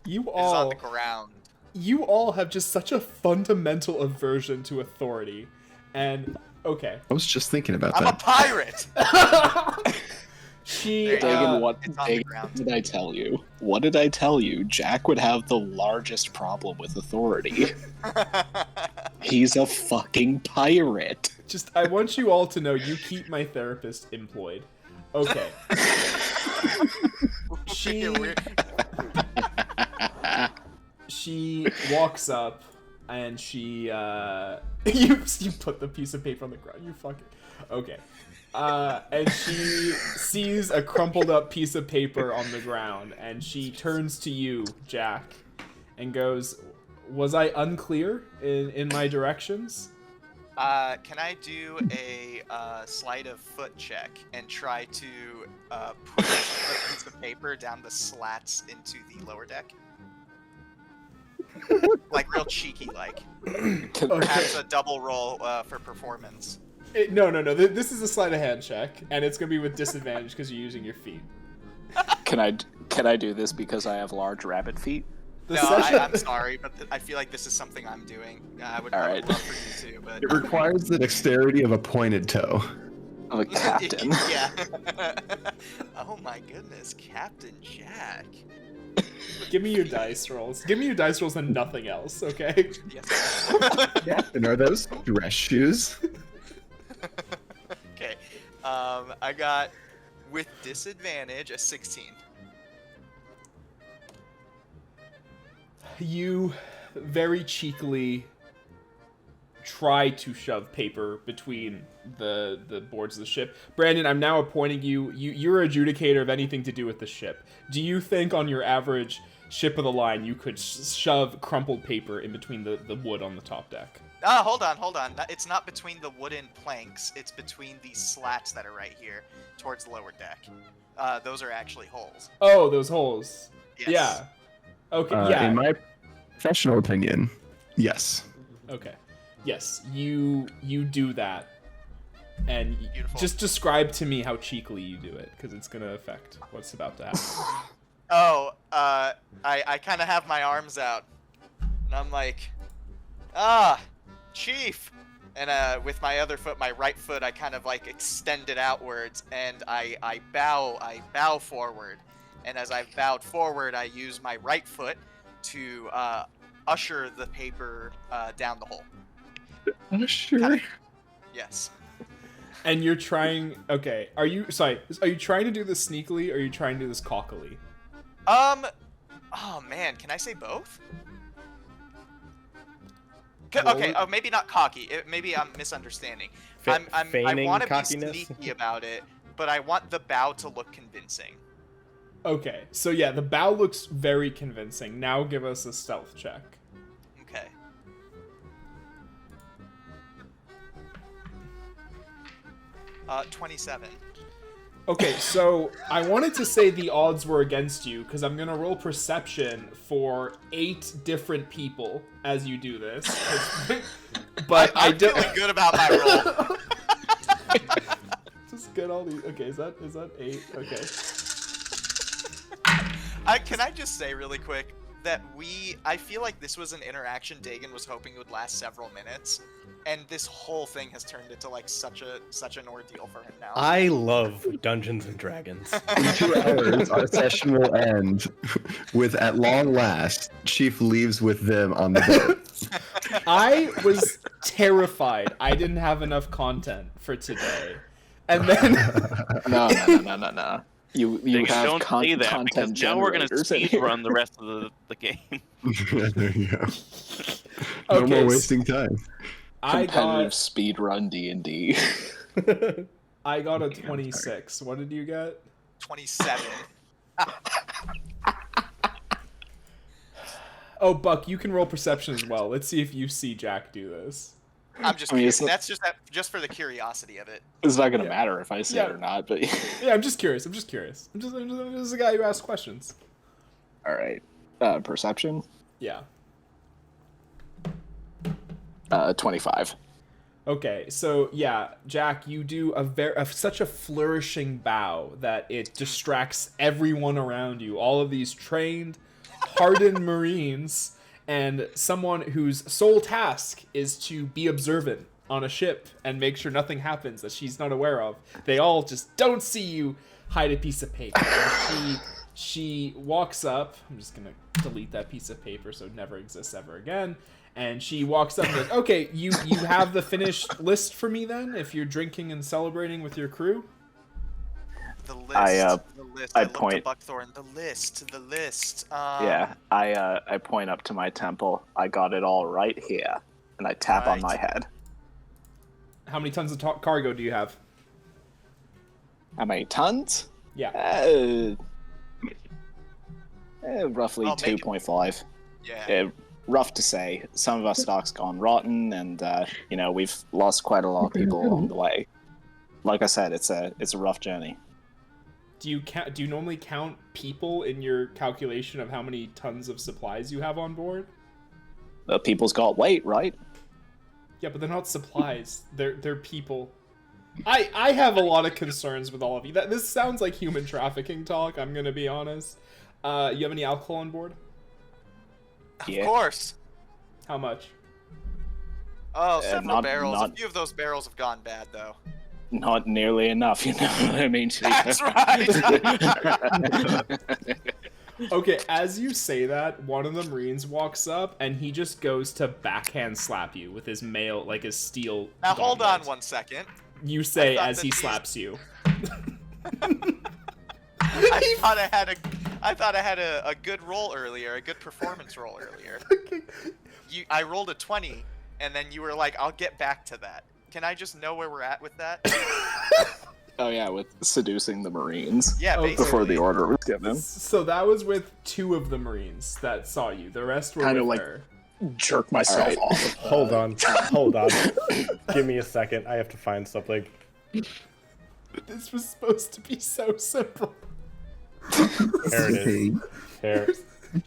Speaker 1: You
Speaker 6: It is
Speaker 1: all
Speaker 6: on the ground.
Speaker 1: you all have just such a fundamental aversion to authority. And okay,
Speaker 7: I was just thinking about
Speaker 6: I'm a
Speaker 7: that.
Speaker 6: pirate!
Speaker 1: she
Speaker 6: There you go.
Speaker 3: Dagan, what
Speaker 6: It's on the ground.
Speaker 3: did I tell you? What did I tell you? Jack would have the largest problem with authority. He's a fucking pirate.
Speaker 1: just I want you all to know you keep my therapist employed. Okay. She walks up and she you put the piece of paper on the ground. You fucking okay. And she sees a crumpled up piece of paper on the ground, and she turns to you, Jack, and goes, "Was I unclear in my directions?"
Speaker 6: Can I do a sleight of foot check and try to push the piece of paper down the slats into the lower deck? Like real cheeky, like. Perhaps a double roll for performance.
Speaker 1: No. This is a sleight of hand check, and it's gonna be with disadvantage because you're using your feet.
Speaker 3: Can I do this because I have large rabbit feet?
Speaker 1: The
Speaker 6: No,
Speaker 1: session.
Speaker 6: I'm sorry, but I feel like this is something I'm doing. I would
Speaker 3: Alright.
Speaker 6: love for you to, but
Speaker 7: It requires the dexterity of a pointed toe.
Speaker 3: I'm a captain.
Speaker 6: yeah. Oh my goodness, Captain Jack.
Speaker 1: Give me your dice rolls. Give me your dice rolls and nothing else, okay?
Speaker 6: Yes.
Speaker 7: And are those dress shoes?
Speaker 6: Okay. I got with disadvantage a 16.
Speaker 1: You very cheekily try to shove paper between the boards of the ship. Brandon, I'm now appointing you're adjudicator of anything to do with the ship. Do you think on your average ship of the line you could shove crumpled paper in between the wood on the top deck?
Speaker 6: Hold on. It's not between the wooden planks. It's between these slats that are right here towards the lower deck. Those are actually holes.
Speaker 1: Oh, those holes.
Speaker 6: Yes.
Speaker 1: Yeah. Okay, yeah.
Speaker 7: In my professional opinion, yes.
Speaker 1: Okay. Yes, you do that. And
Speaker 6: Beautiful.
Speaker 1: just describe to me how cheekily you do it, because it's going to affect what's about to happen.
Speaker 6: Oh, I kind of have my arms out, and I'm like, Chief! And with my other foot, my right foot, I kind of like extend it outwards, and I bow forward. And as I've bowed forward, I use my right foot to usher the paper down the hole.
Speaker 7: Sure.
Speaker 6: Yes.
Speaker 1: And you're trying... Okay, are you trying to do this sneakily, or are you trying to do this cockily?
Speaker 6: Oh man, can I say both? Okay, maybe not cocky. Maybe I'm misunderstanding. I
Speaker 5: Feigning
Speaker 6: want to be
Speaker 5: cockiness?
Speaker 6: sneaky about it, but I want the bow to look convincing.
Speaker 1: Okay, so yeah, the bow looks very convincing. Now give us a stealth check.
Speaker 6: Okay. Uh, 27.
Speaker 1: Okay, so I wanted to say the odds were against you, because I'm going to roll perception for 8 different people as you do this. But
Speaker 6: I'm feeling good about my roll.
Speaker 1: Just get all these... Okay, is that 8? Okay.
Speaker 6: Can I just say really quick that I feel like this was an interaction Dagon was hoping would last several minutes, and this whole thing has turned into like such an ordeal for him now.
Speaker 5: I love Dungeons and Dragons.
Speaker 7: In 2 hours, our session will end with, at long last, Chief leaves with them on the boat.
Speaker 1: I was terrified I didn't have enough content for today. And then...
Speaker 3: No. You have
Speaker 2: don't say that, because
Speaker 3: content
Speaker 2: now we're going to
Speaker 3: generators in
Speaker 2: speed
Speaker 3: here.
Speaker 2: run the rest of the game.
Speaker 7: There you go. No
Speaker 1: Okay,
Speaker 7: more wasting time.
Speaker 1: I
Speaker 3: Competitive
Speaker 1: got
Speaker 3: speedrun D&D.
Speaker 1: I got a 26. What did you get?
Speaker 6: 27.
Speaker 1: Oh, Buck, you can roll perception as well. Let's see if you see Jack do this.
Speaker 6: I'm just
Speaker 3: I mean,
Speaker 6: curious.
Speaker 3: it's not-
Speaker 6: That's just for the curiosity of it.
Speaker 3: It's not gonna
Speaker 1: Yeah.
Speaker 3: matter if I see
Speaker 1: Yeah.
Speaker 3: it or not, but...
Speaker 1: Yeah, I'm just curious. I'm just a guy who asks questions.
Speaker 3: Alright. Perception?
Speaker 1: Yeah.
Speaker 3: 25.
Speaker 1: Okay, so yeah, Jack, you do such a flourishing bow that it distracts everyone around you. All of these trained, hardened Marines, and someone whose sole task is to be observant on a ship and make sure nothing happens that she's not aware of. They all just don't see you hide a piece of paper. And she walks up. I'm just gonna delete that piece of paper so it never exists ever again. And she walks up and goes, "Okay, you have the finished list for me then, if you're drinking and celebrating with your crew?"
Speaker 6: The list. The list.
Speaker 3: I
Speaker 6: looked
Speaker 3: point-
Speaker 6: to Buckthorn. The list.
Speaker 3: Yeah, I point up to my temple. I got it all right here. And I tap on
Speaker 6: Right.
Speaker 3: my head.
Speaker 1: How many tons of cargo do you have?
Speaker 3: How many tons?
Speaker 1: Yeah.
Speaker 3: Roughly
Speaker 6: Oh, maybe-
Speaker 3: 2.5.
Speaker 6: Yeah.
Speaker 3: Rough to say. Some of our stock's gone rotten, and we've lost quite a lot of people along the way. Like I said, it's a rough journey.
Speaker 1: Do you normally count people in your calculation of how many tons of supplies you have on board?
Speaker 3: People's got weight, right?
Speaker 1: Yeah, but they're not supplies. They're people. I have a lot of concerns with all of you. This sounds like human trafficking talk, I'm gonna be honest. You have any alcohol on board?
Speaker 3: Yeah.
Speaker 6: Of course.
Speaker 1: How much?
Speaker 6: Oh, several
Speaker 3: not-
Speaker 6: barrels.
Speaker 3: not-
Speaker 6: A few of those barrels have gone bad, though.
Speaker 3: Not nearly enough, you know what I mean?
Speaker 6: That's right.
Speaker 1: Okay, as you say that, one of the Marines walks up and he just goes to backhand slap you with his mail, like his steel.
Speaker 6: Now hold on
Speaker 1: gauntlet.
Speaker 6: 1 second.
Speaker 1: You say
Speaker 6: I thought
Speaker 1: as
Speaker 6: that
Speaker 1: he
Speaker 6: these-
Speaker 1: slaps you.
Speaker 6: I thought I had a good roll earlier, a good performance roll earlier. I rolled a 20, and then you were like, "I'll get back to that." Can I just know where we're at with that?
Speaker 3: Oh yeah, with seducing the Marines.
Speaker 6: Yeah,
Speaker 1: Okay.
Speaker 6: basically.
Speaker 3: Before the order was given.
Speaker 1: So that was with 2 of the Marines that saw you. The rest were
Speaker 3: Kinda
Speaker 1: with
Speaker 3: like-
Speaker 1: her.
Speaker 3: Jerk myself
Speaker 5: Alright.
Speaker 3: off.
Speaker 5: Hold on. Give me a second. I have to find something.
Speaker 1: This was supposed to be so simple.
Speaker 5: There it is. There.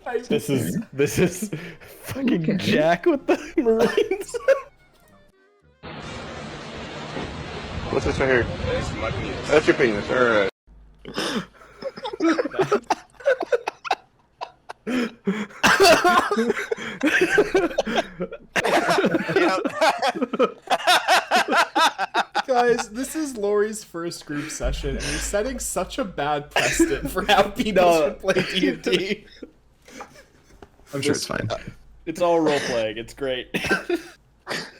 Speaker 1: I-
Speaker 5: This is fucking Jack with the Marines.
Speaker 8: What's this right here? That's your penis. Alright.
Speaker 1: Guys, this is Laurie's first group session, and you're setting such a bad precedent for how people should play D&D.
Speaker 7: I'm sure it's fine.
Speaker 5: It's all role playing. It's great.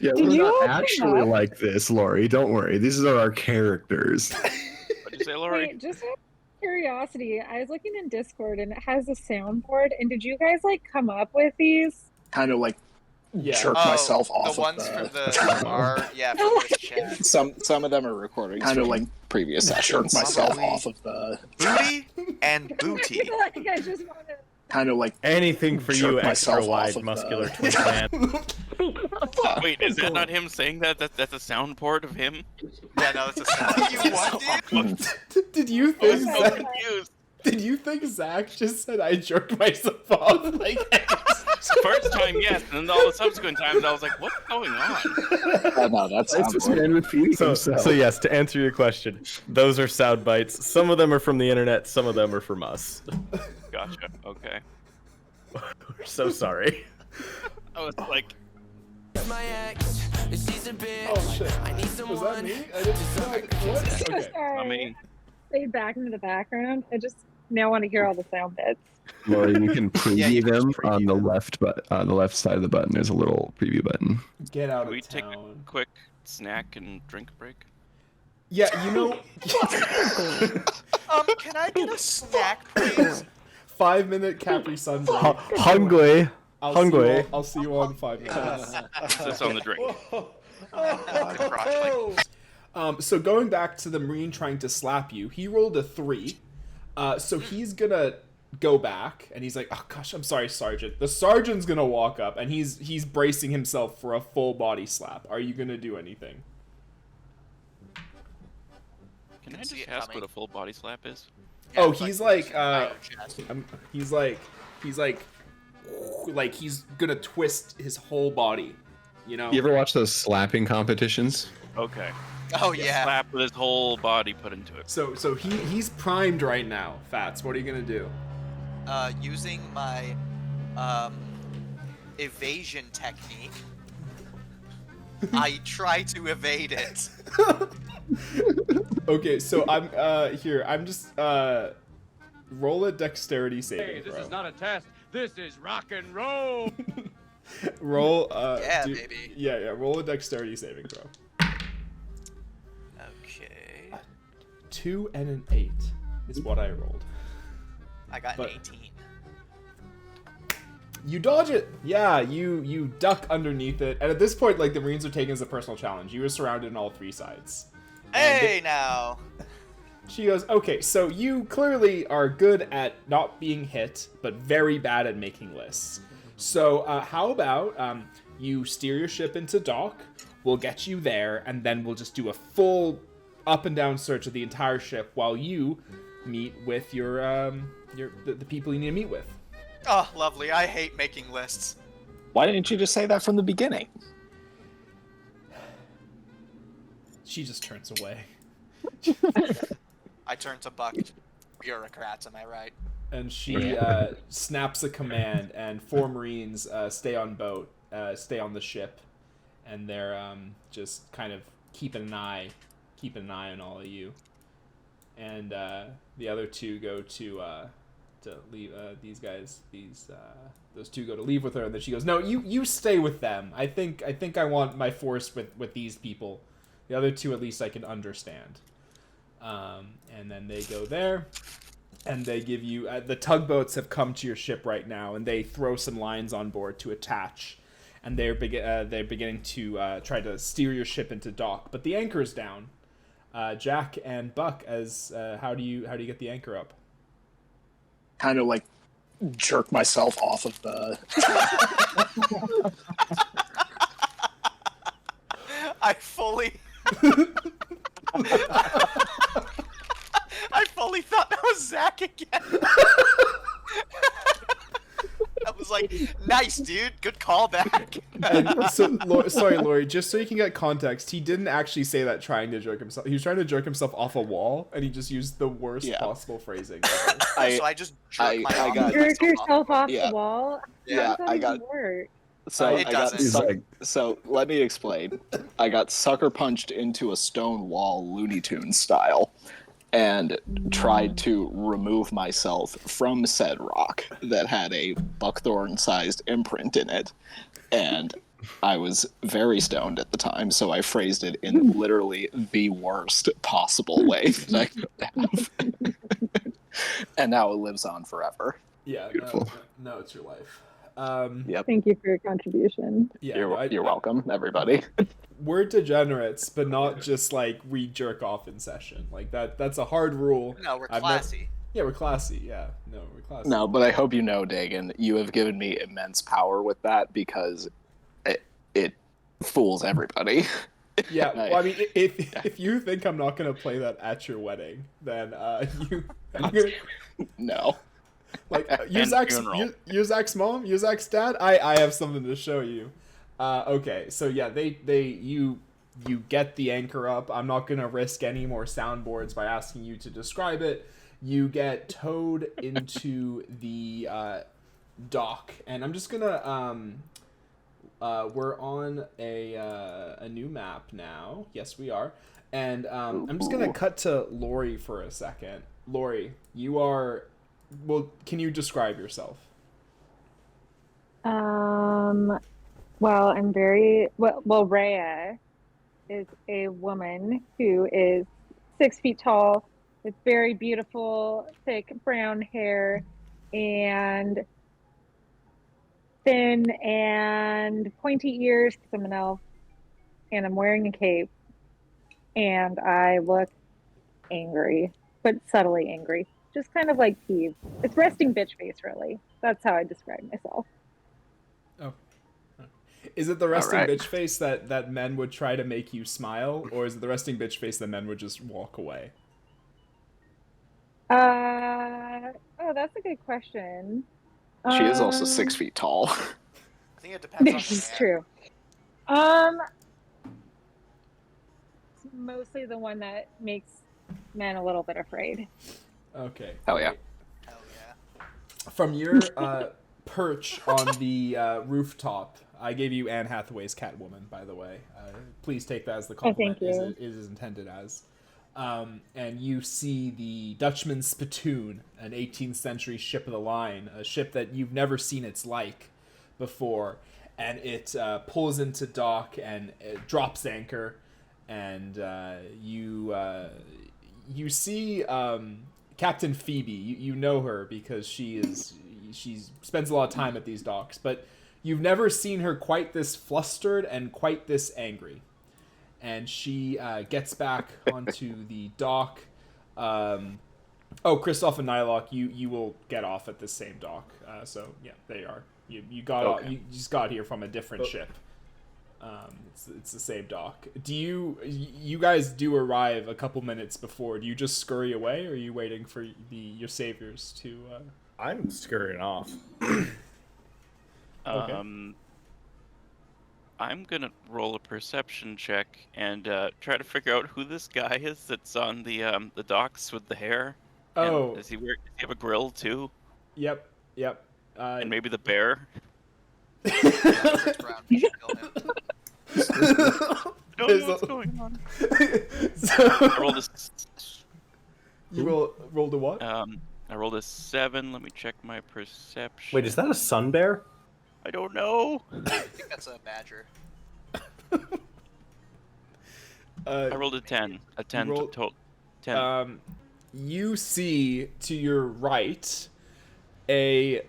Speaker 7: Yeah,
Speaker 9: Did
Speaker 7: we're
Speaker 9: you
Speaker 7: not
Speaker 9: open
Speaker 7: actually
Speaker 9: up?
Speaker 7: like this, Lori. Don't worry. These are our characters.
Speaker 2: What'd you say, Lori?
Speaker 9: Wait, just out of curiosity, I was looking in Discord and it has a soundboard. And did you guys like come up with these?
Speaker 3: Kind of like
Speaker 1: Yeah.
Speaker 3: jerk
Speaker 6: Oh,
Speaker 3: myself off.
Speaker 6: the ones from the bar. Yeah, from this chat.
Speaker 3: Some of them are recordings. Kind of like previous sessions. Jerk myself
Speaker 6: Probably.
Speaker 3: off of the.
Speaker 6: Booty and booty.
Speaker 9: Like, I just want to.
Speaker 3: Kind of like
Speaker 5: Anything for
Speaker 3: Jerk
Speaker 5: you, extra
Speaker 3: myself
Speaker 5: wide,
Speaker 3: off of
Speaker 5: muscular
Speaker 3: the-
Speaker 5: twin man.
Speaker 2: Wait, is that not him saying that? That's a sound port of him?
Speaker 6: Yeah, no, that's a sound. You what, dude?
Speaker 1: Did you
Speaker 2: I was
Speaker 1: think
Speaker 2: so
Speaker 1: Zach,
Speaker 2: confused.
Speaker 1: did you think Zach just said I jerked myself off? Like,
Speaker 2: The first time, yes, and then all the subsequent times, I was like, what's going on?
Speaker 3: no, that's
Speaker 7: It's this man repeating
Speaker 5: So
Speaker 7: himself.
Speaker 5: yes, to answer your question, those are sound bites. Some of them are from the internet. Some of them are from us.
Speaker 2: Gotcha, okay.
Speaker 5: We're so sorry.
Speaker 2: I was like,
Speaker 1: oh shit. Was that me? I didn't know. What? Okay.
Speaker 9: Sorry.
Speaker 2: I mean,
Speaker 9: Fade back into the background. I just now want to hear all the sound bits.
Speaker 7: Lori, you can preview
Speaker 6: Yeah, you can
Speaker 7: them
Speaker 6: just preview
Speaker 7: on the
Speaker 6: them.
Speaker 7: left, but on the left side of the button, there's a little preview button.
Speaker 1: Get out
Speaker 2: can we
Speaker 1: of
Speaker 2: take a
Speaker 1: town.
Speaker 2: quick snack and drink break?
Speaker 1: Yeah, you know,
Speaker 6: Can I get a snack, please?
Speaker 1: 5-minute Capri Sun break.
Speaker 5: Hungry.
Speaker 1: I'll
Speaker 5: Hungry.
Speaker 1: I'll see you on 5 minutes.
Speaker 2: This on the drink.
Speaker 1: So going back to the Marine trying to slap you, he rolled a 3. So he's gonna go back, and he's like, "Oh gosh, I'm sorry, Sergeant." The sergeant's gonna walk up, and he's bracing himself for a full body slap. Are you gonna do anything?
Speaker 2: Can I
Speaker 6: see
Speaker 2: just
Speaker 6: it
Speaker 2: ask
Speaker 6: coming.
Speaker 2: what a full body slap is?
Speaker 1: Oh, he's like,
Speaker 6: iron chest.
Speaker 1: he's like he's gonna twist his whole body. You know?
Speaker 7: You ever watch those slapping competitions?
Speaker 2: Okay.
Speaker 6: Oh yeah.
Speaker 2: Slap with his whole body put into it.
Speaker 1: So he's primed right now. Fats, what are you gonna do?
Speaker 6: Using my evasion technique, I try to evade it.
Speaker 1: Okay, so I'm here. I'm just roll a dexterity saving throw.
Speaker 10: not a test. This is rock and roll.
Speaker 1: Roll
Speaker 6: Yeah, baby.
Speaker 1: Yeah, roll a dexterity saving throw.
Speaker 6: Okay.
Speaker 1: 2 and an 8 is what I rolled.
Speaker 6: I got
Speaker 1: But-
Speaker 6: an 18.
Speaker 1: You dodge it. Yeah, you duck underneath it. And at this point, like, the Marines are taking it as a personal challenge. You were surrounded on all 3 sides.
Speaker 6: Hey now.
Speaker 1: She goes, "Okay, so you clearly are good at not being hit, but very bad at making lists. So how about you steer your ship into dock? We'll get you there, and then we'll just do a full up and down search of the entire ship while you meet with the people you need to meet with."
Speaker 6: Oh, lovely. I hate making lists.
Speaker 3: Why didn't you just say that from the beginning?
Speaker 1: She just turns away.
Speaker 6: I turn to Buck. Bureaucrats, am I right?
Speaker 1: And she snaps a command, and 4 Marines stay on the ship, and they're just kind of keeping an eye on all of you. And the other 2 go to leave. Those 2 go to leave with her, and then she goes, "No, you stay with them. I think I want my force with these people. The other 2 at least I can understand." And then they go there. And they give you the tugboats have come to your ship right now, and they throw some lines on board to attach, and they're beginning to try to steer your ship into dock. But the anchor's down. Jack and Buck, as how do you get the anchor up?
Speaker 3: Kind of like jerk myself off of the.
Speaker 6: I fully thought that was Zach again. I was like, nice, dude. Good callback.
Speaker 1: And so, sorry, Lori, just so you can get context, he didn't actually say that trying to jerk himself. He was trying to jerk himself off a wall, and he just used the worst possible phrasing.
Speaker 6: So I just jerked
Speaker 9: jerk yourself off the wall?
Speaker 3: Yeah, I got...
Speaker 9: Work.
Speaker 3: So let me explain. I got sucker punched into a stone wall, Looney Tunes style, and tried to remove myself from said rock that had a buckthorn-sized imprint in it. And I was very stoned at the time, so I phrased it in literally the worst possible way that I could have. And now it lives on forever.
Speaker 1: Yeah,
Speaker 3: beautiful.
Speaker 1: No, it's your life.
Speaker 3: Yep.
Speaker 9: Thank you for your contribution.
Speaker 1: Yeah,
Speaker 3: you're welcome, everybody.
Speaker 1: We're degenerates, but not just like we jerk off in session. Like that's a hard rule.
Speaker 6: No, we're classy.
Speaker 1: Yeah, we're classy. Yeah, no, we're classy.
Speaker 3: No, but I hope you know, Dagan, you have given me immense power with that because it fools everybody.
Speaker 1: Yeah, well, I mean, if you think I'm not gonna play that at your wedding, then
Speaker 3: no.
Speaker 1: Like you Zach's mom, you Zach's dad. I have something to show you. Okay, so yeah, you get the anchor up. I'm not gonna risk any more soundboards by asking you to describe it. You get towed into the dock, and I'm just gonna we're on a new map now. Yes, we are, and I'm just gonna cut to Lori for a second. Lori, you are. Well, can you describe yourself?
Speaker 9: Well, I'm very well. Rhea is a woman who is 6 feet tall, with very beautiful, thick brown hair, and thin and pointy ears. 'Cause I'm an elf, and I'm wearing a cape, and I look angry, but subtly angry. Just kind of like peeved. It's resting bitch face, really. That's how I describe myself.
Speaker 1: Oh. Is it the resting bitch face that men would try to make you smile, or is it the resting bitch face that men would just walk away?
Speaker 9: Oh, that's a good question.
Speaker 3: She is also 6 feet tall.
Speaker 6: I think it depends on
Speaker 9: This is true. It's mostly the one that makes men a little bit afraid.
Speaker 1: Okay.
Speaker 3: Hell yeah.
Speaker 6: Hell yeah.
Speaker 1: From your perch on the rooftop, I gave you Anne Hathaway's Catwoman, by the way. Please take that as the compliment it is intended as. And you see the Dutchman's Spittoon, an 18th century ship of the line, a ship that you've never seen its like before. And it pulls into dock and it drops anchor. And you see Captain Phoebe. You know her because she spends a lot of time at these docks, but you've never seen her quite this flustered and quite this angry. And she gets back onto the dock. Christoph and Nylock, you will get off at the same dock. So yeah, they are. You got off, you just got here from a different ship. It's the same dock. Do you guys do arrive a couple minutes before? Do you just scurry away, or are you waiting for your saviors to?
Speaker 5: I'm scurrying off.
Speaker 1: Okay.
Speaker 2: I'm gonna roll a perception check and try to figure out who this guy is that's on the docks with the hair.
Speaker 1: Oh,
Speaker 2: Does he have a grill too?
Speaker 1: Yep.
Speaker 2: And maybe the bear.
Speaker 6: It's brown, we should kill him.
Speaker 2: I don't know what's going on. I rolled a.
Speaker 1: You rolled a what?
Speaker 2: I rolled a 7. Let me check my perception.
Speaker 5: Wait, is that a sun bear?
Speaker 2: I don't know.
Speaker 6: I think that's a badger.
Speaker 2: I rolled a 10. A 10 total. 10.
Speaker 1: You see to your right a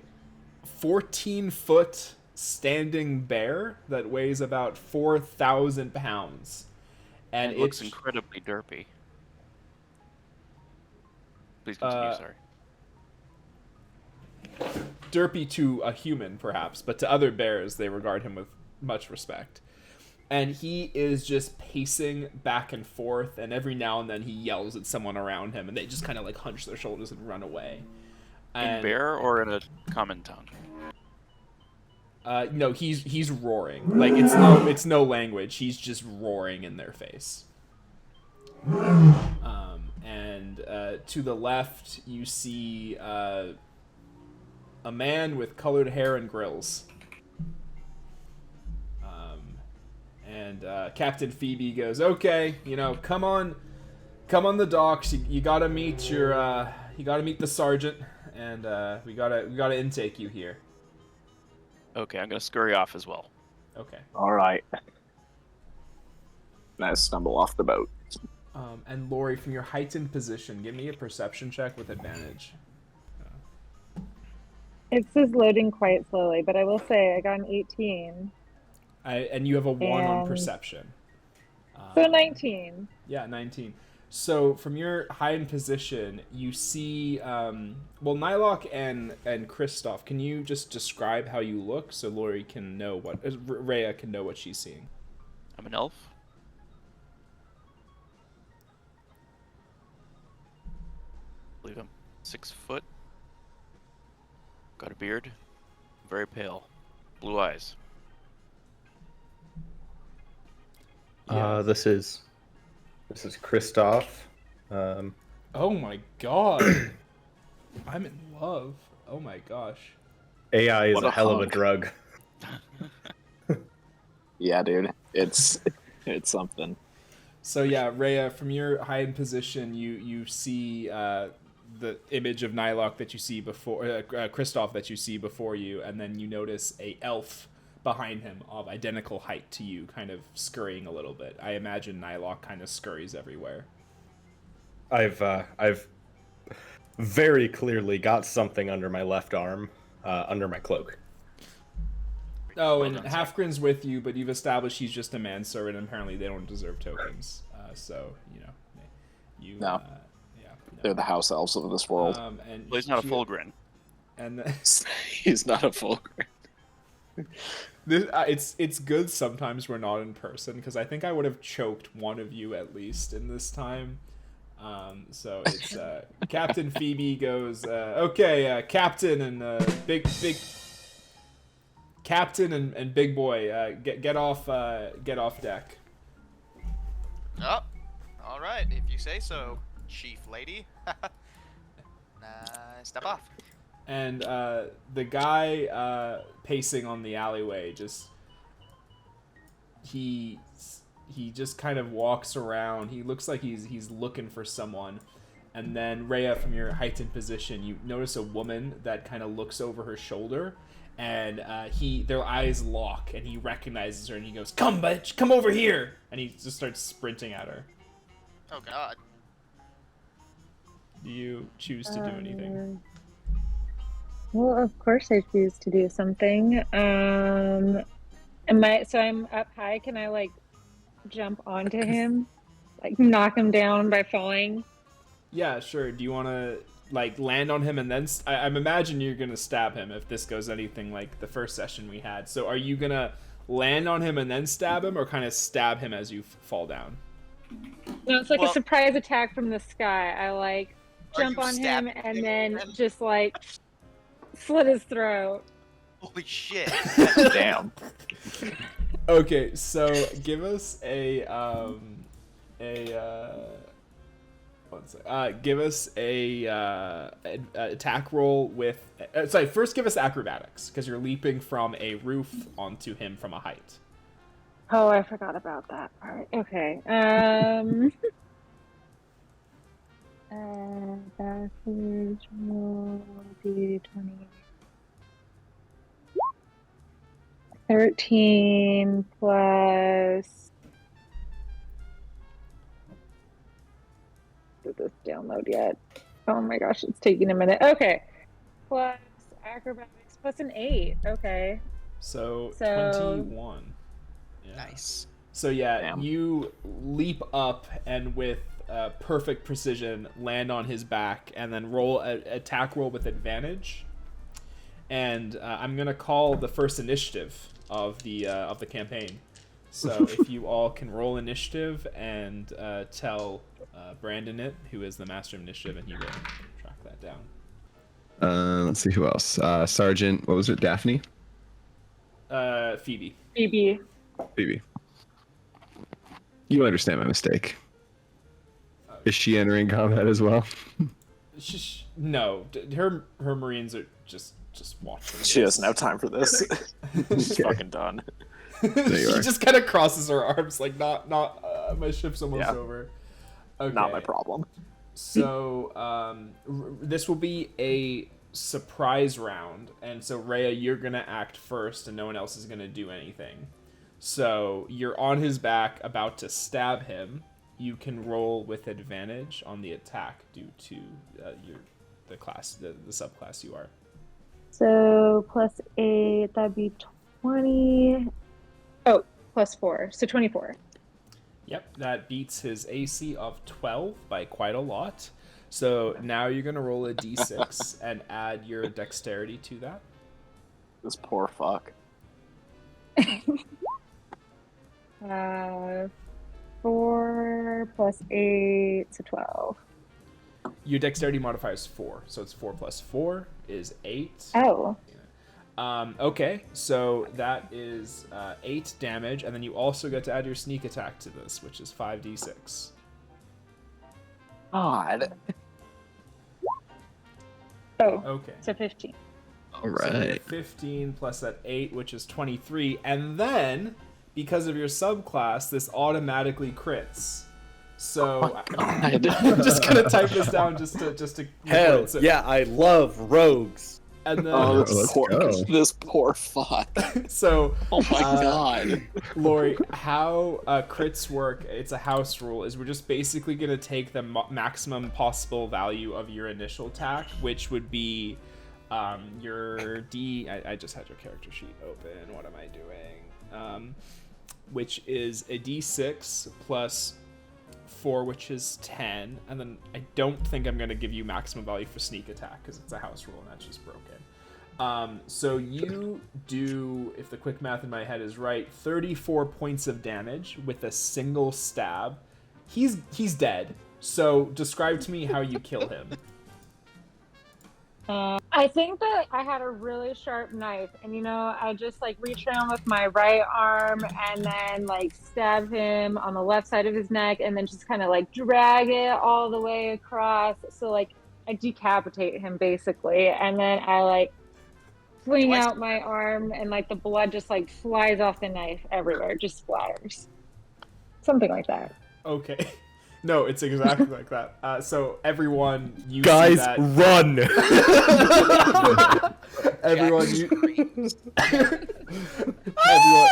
Speaker 1: 14-foot standing bear that weighs about 4,000 pounds. And
Speaker 2: it looks incredibly derpy. Please continue, sorry.
Speaker 1: Derpy to a human, perhaps, but to other bears, they regard him with much respect. And he is just pacing back and forth, and every now and then he yells at someone around him, and they just kind of like hunch their shoulders and run away.
Speaker 2: In bear or in a common tongue?
Speaker 1: No, he's roaring. Like it's no language. He's just roaring in their face. And to the left, you see a man with colored hair and grills. And Captain Phoebe goes, "Okay, come on the docks. You gotta meet the sergeant, and we gotta intake you here."
Speaker 2: Okay, I'm gonna scurry off as well.
Speaker 1: Okay.
Speaker 3: All right. And I stumble off the boat.
Speaker 1: And Lori, from your heightened position, give me a perception check with advantage.
Speaker 9: It says loading quite slowly, but I will say I got an 18.
Speaker 1: And you have a 1 on perception.
Speaker 9: So 19.
Speaker 1: Yeah, 19. So from your heightened position, you see, Nylock and Kristoff, can you just describe how you look so Lori can know Rhea can know what she's seeing?
Speaker 2: I'm an elf. I believe I'm 6 foot. Got a beard. Very pale. Blue eyes.
Speaker 1: Yeah.
Speaker 5: This is Kristoff.
Speaker 1: Oh my god. I'm in love. Oh my gosh.
Speaker 5: AI is
Speaker 3: What
Speaker 5: a
Speaker 3: a
Speaker 5: hell of a
Speaker 3: hunk.
Speaker 5: drug.
Speaker 3: Yeah, dude. It's something.
Speaker 1: So yeah, Rhea, from your heightened position, you see the image of Nylock that you see before, Kristoff that you see before you, and then you notice a elf behind him of identical height to you, kind of scurrying a little bit. I imagine Nylock kind of scurries everywhere.
Speaker 5: I've very clearly got something under my left arm, under my cloak.
Speaker 1: Oh, and Halfgren's with you, but you've established he's just a manservant, and apparently they don't deserve tokens. So, you...
Speaker 3: No.
Speaker 1: Yeah. No.
Speaker 3: They're the house elves of this world.
Speaker 1: And
Speaker 2: Well, he's not a Fulgrin.
Speaker 1: And
Speaker 3: He's not a Fulgrin.
Speaker 1: it's good sometimes we're not in person, because I think I would have choked one of you at least in this time. So it's Captain Phoebe goes, okay, Captain and big Captain and big boy, get off deck.
Speaker 6: Oh, all right, if you say so, chief lady. Step off.
Speaker 1: And the guy pacing on the alleyway he just kind of walks around. He looks like he's looking for someone. And then Rhea, from your heightened position, you notice a woman that kind of looks over her shoulder, and their eyes lock, and he recognizes her, and he goes, "Come, bitch, come over here!" And he just starts sprinting at her.
Speaker 6: Oh God.
Speaker 1: Do you choose to do anything?
Speaker 9: Well, of course I choose to do something. I'm up high. Can I jump onto him, knock him down by falling?
Speaker 1: Yeah, sure. Do you want to land on him and then I'm imagine you're gonna stab him if this goes anything like the first session we had. So are you gonna land on him and then stab him, or kind of stab him as you fall down?
Speaker 9: No, it's a surprise attack from the sky. I jump on him and then just slit his throat.
Speaker 6: Holy shit.
Speaker 2: Damn.
Speaker 1: Okay, so give us a One sec. Give us a attack roll with. Sorry, first give us acrobatics because you're leaping from a roof onto him from a height.
Speaker 9: Oh, I forgot about that part. Okay. Backwards roll d20. 13 plus. Did this download yet? Oh my gosh, it's taking a minute. Okay. Plus acrobatics plus an 8. Okay.
Speaker 1: So 21. Yeah.
Speaker 6: Nice.
Speaker 1: So yeah,
Speaker 3: Damn.
Speaker 1: you leap up and with perfect precision land on his back, and then roll an attack roll with advantage. And I'm gonna call the first initiative of the campaign. So if you all can roll initiative and tell Brandon it, who is the master of initiative, and he will track that down.
Speaker 7: Let's see who else. Sergeant, what was it? Daphne?
Speaker 1: Phoebe.
Speaker 9: Phoebe.
Speaker 7: Phoebe. You understand my mistake. Is she entering combat as well?
Speaker 1: No, her Marines are just watching.
Speaker 3: She doesn't have time for this. She's fucking done.
Speaker 1: She just kind of crosses her arms like, not. My ship's almost
Speaker 3: Yeah.
Speaker 1: over. Okay.
Speaker 3: Not my problem.
Speaker 1: So this will be a surprise round, and so Rhea, you're gonna act first, and no one else is gonna do anything. So you're on his back, about to stab him. You can roll with advantage on the attack due to the subclass you are.
Speaker 9: So plus 8, that'd be 20. Oh, plus 4, so 24.
Speaker 1: Yep, that beats his AC of 12 by quite a lot. So now you're going to roll a d6 and add your dexterity to that.
Speaker 3: This poor fuck.
Speaker 9: 4 plus 8, so 12.
Speaker 1: Your dexterity modifier is 4, so it's 4 plus 4 is 8.
Speaker 9: Oh.
Speaker 1: Okay, so that is 8 damage, and then you also get to add your sneak attack to this, which is 5d6.
Speaker 3: God.
Speaker 9: Oh,
Speaker 1: Okay.
Speaker 9: so 15.
Speaker 7: All
Speaker 1: So
Speaker 7: right.
Speaker 1: 15 plus that 8, which is 23, and then, because of your subclass, this automatically crits. So I'm just gonna type this down just to
Speaker 11: Hell
Speaker 1: so,
Speaker 11: yeah, I love rogues.
Speaker 1: And then
Speaker 3: Oh,
Speaker 7: let's go.
Speaker 3: this poor fuck.
Speaker 1: so
Speaker 3: Oh my god.
Speaker 1: Lori, how crits work, it's a house rule, is we're just basically going to take the maximum possible value of your initial attack, which would be your I just had your character sheet open. What am I doing? Which is a d6 plus 4, which is 10. And then I don't think I'm going to give you maximum value for sneak attack because it's a house rule and that's just broken. So you do, if the quick math in my head is right, 34 points of damage with a single stab. He's dead. So describe to me how you kill him.
Speaker 9: I think that I had a really sharp knife, and I just reach around with my right arm and then stab him on the left side of his neck, and then just kind of drag it all the way across. So I decapitate him basically, and then I fling out my arm, and the blood just flies off the knife everywhere, just splatters, something like that.
Speaker 1: Okay. No, it's exactly like that. So everyone, you
Speaker 11: Guys,
Speaker 1: see that.
Speaker 11: run!
Speaker 1: Everyone, everyone.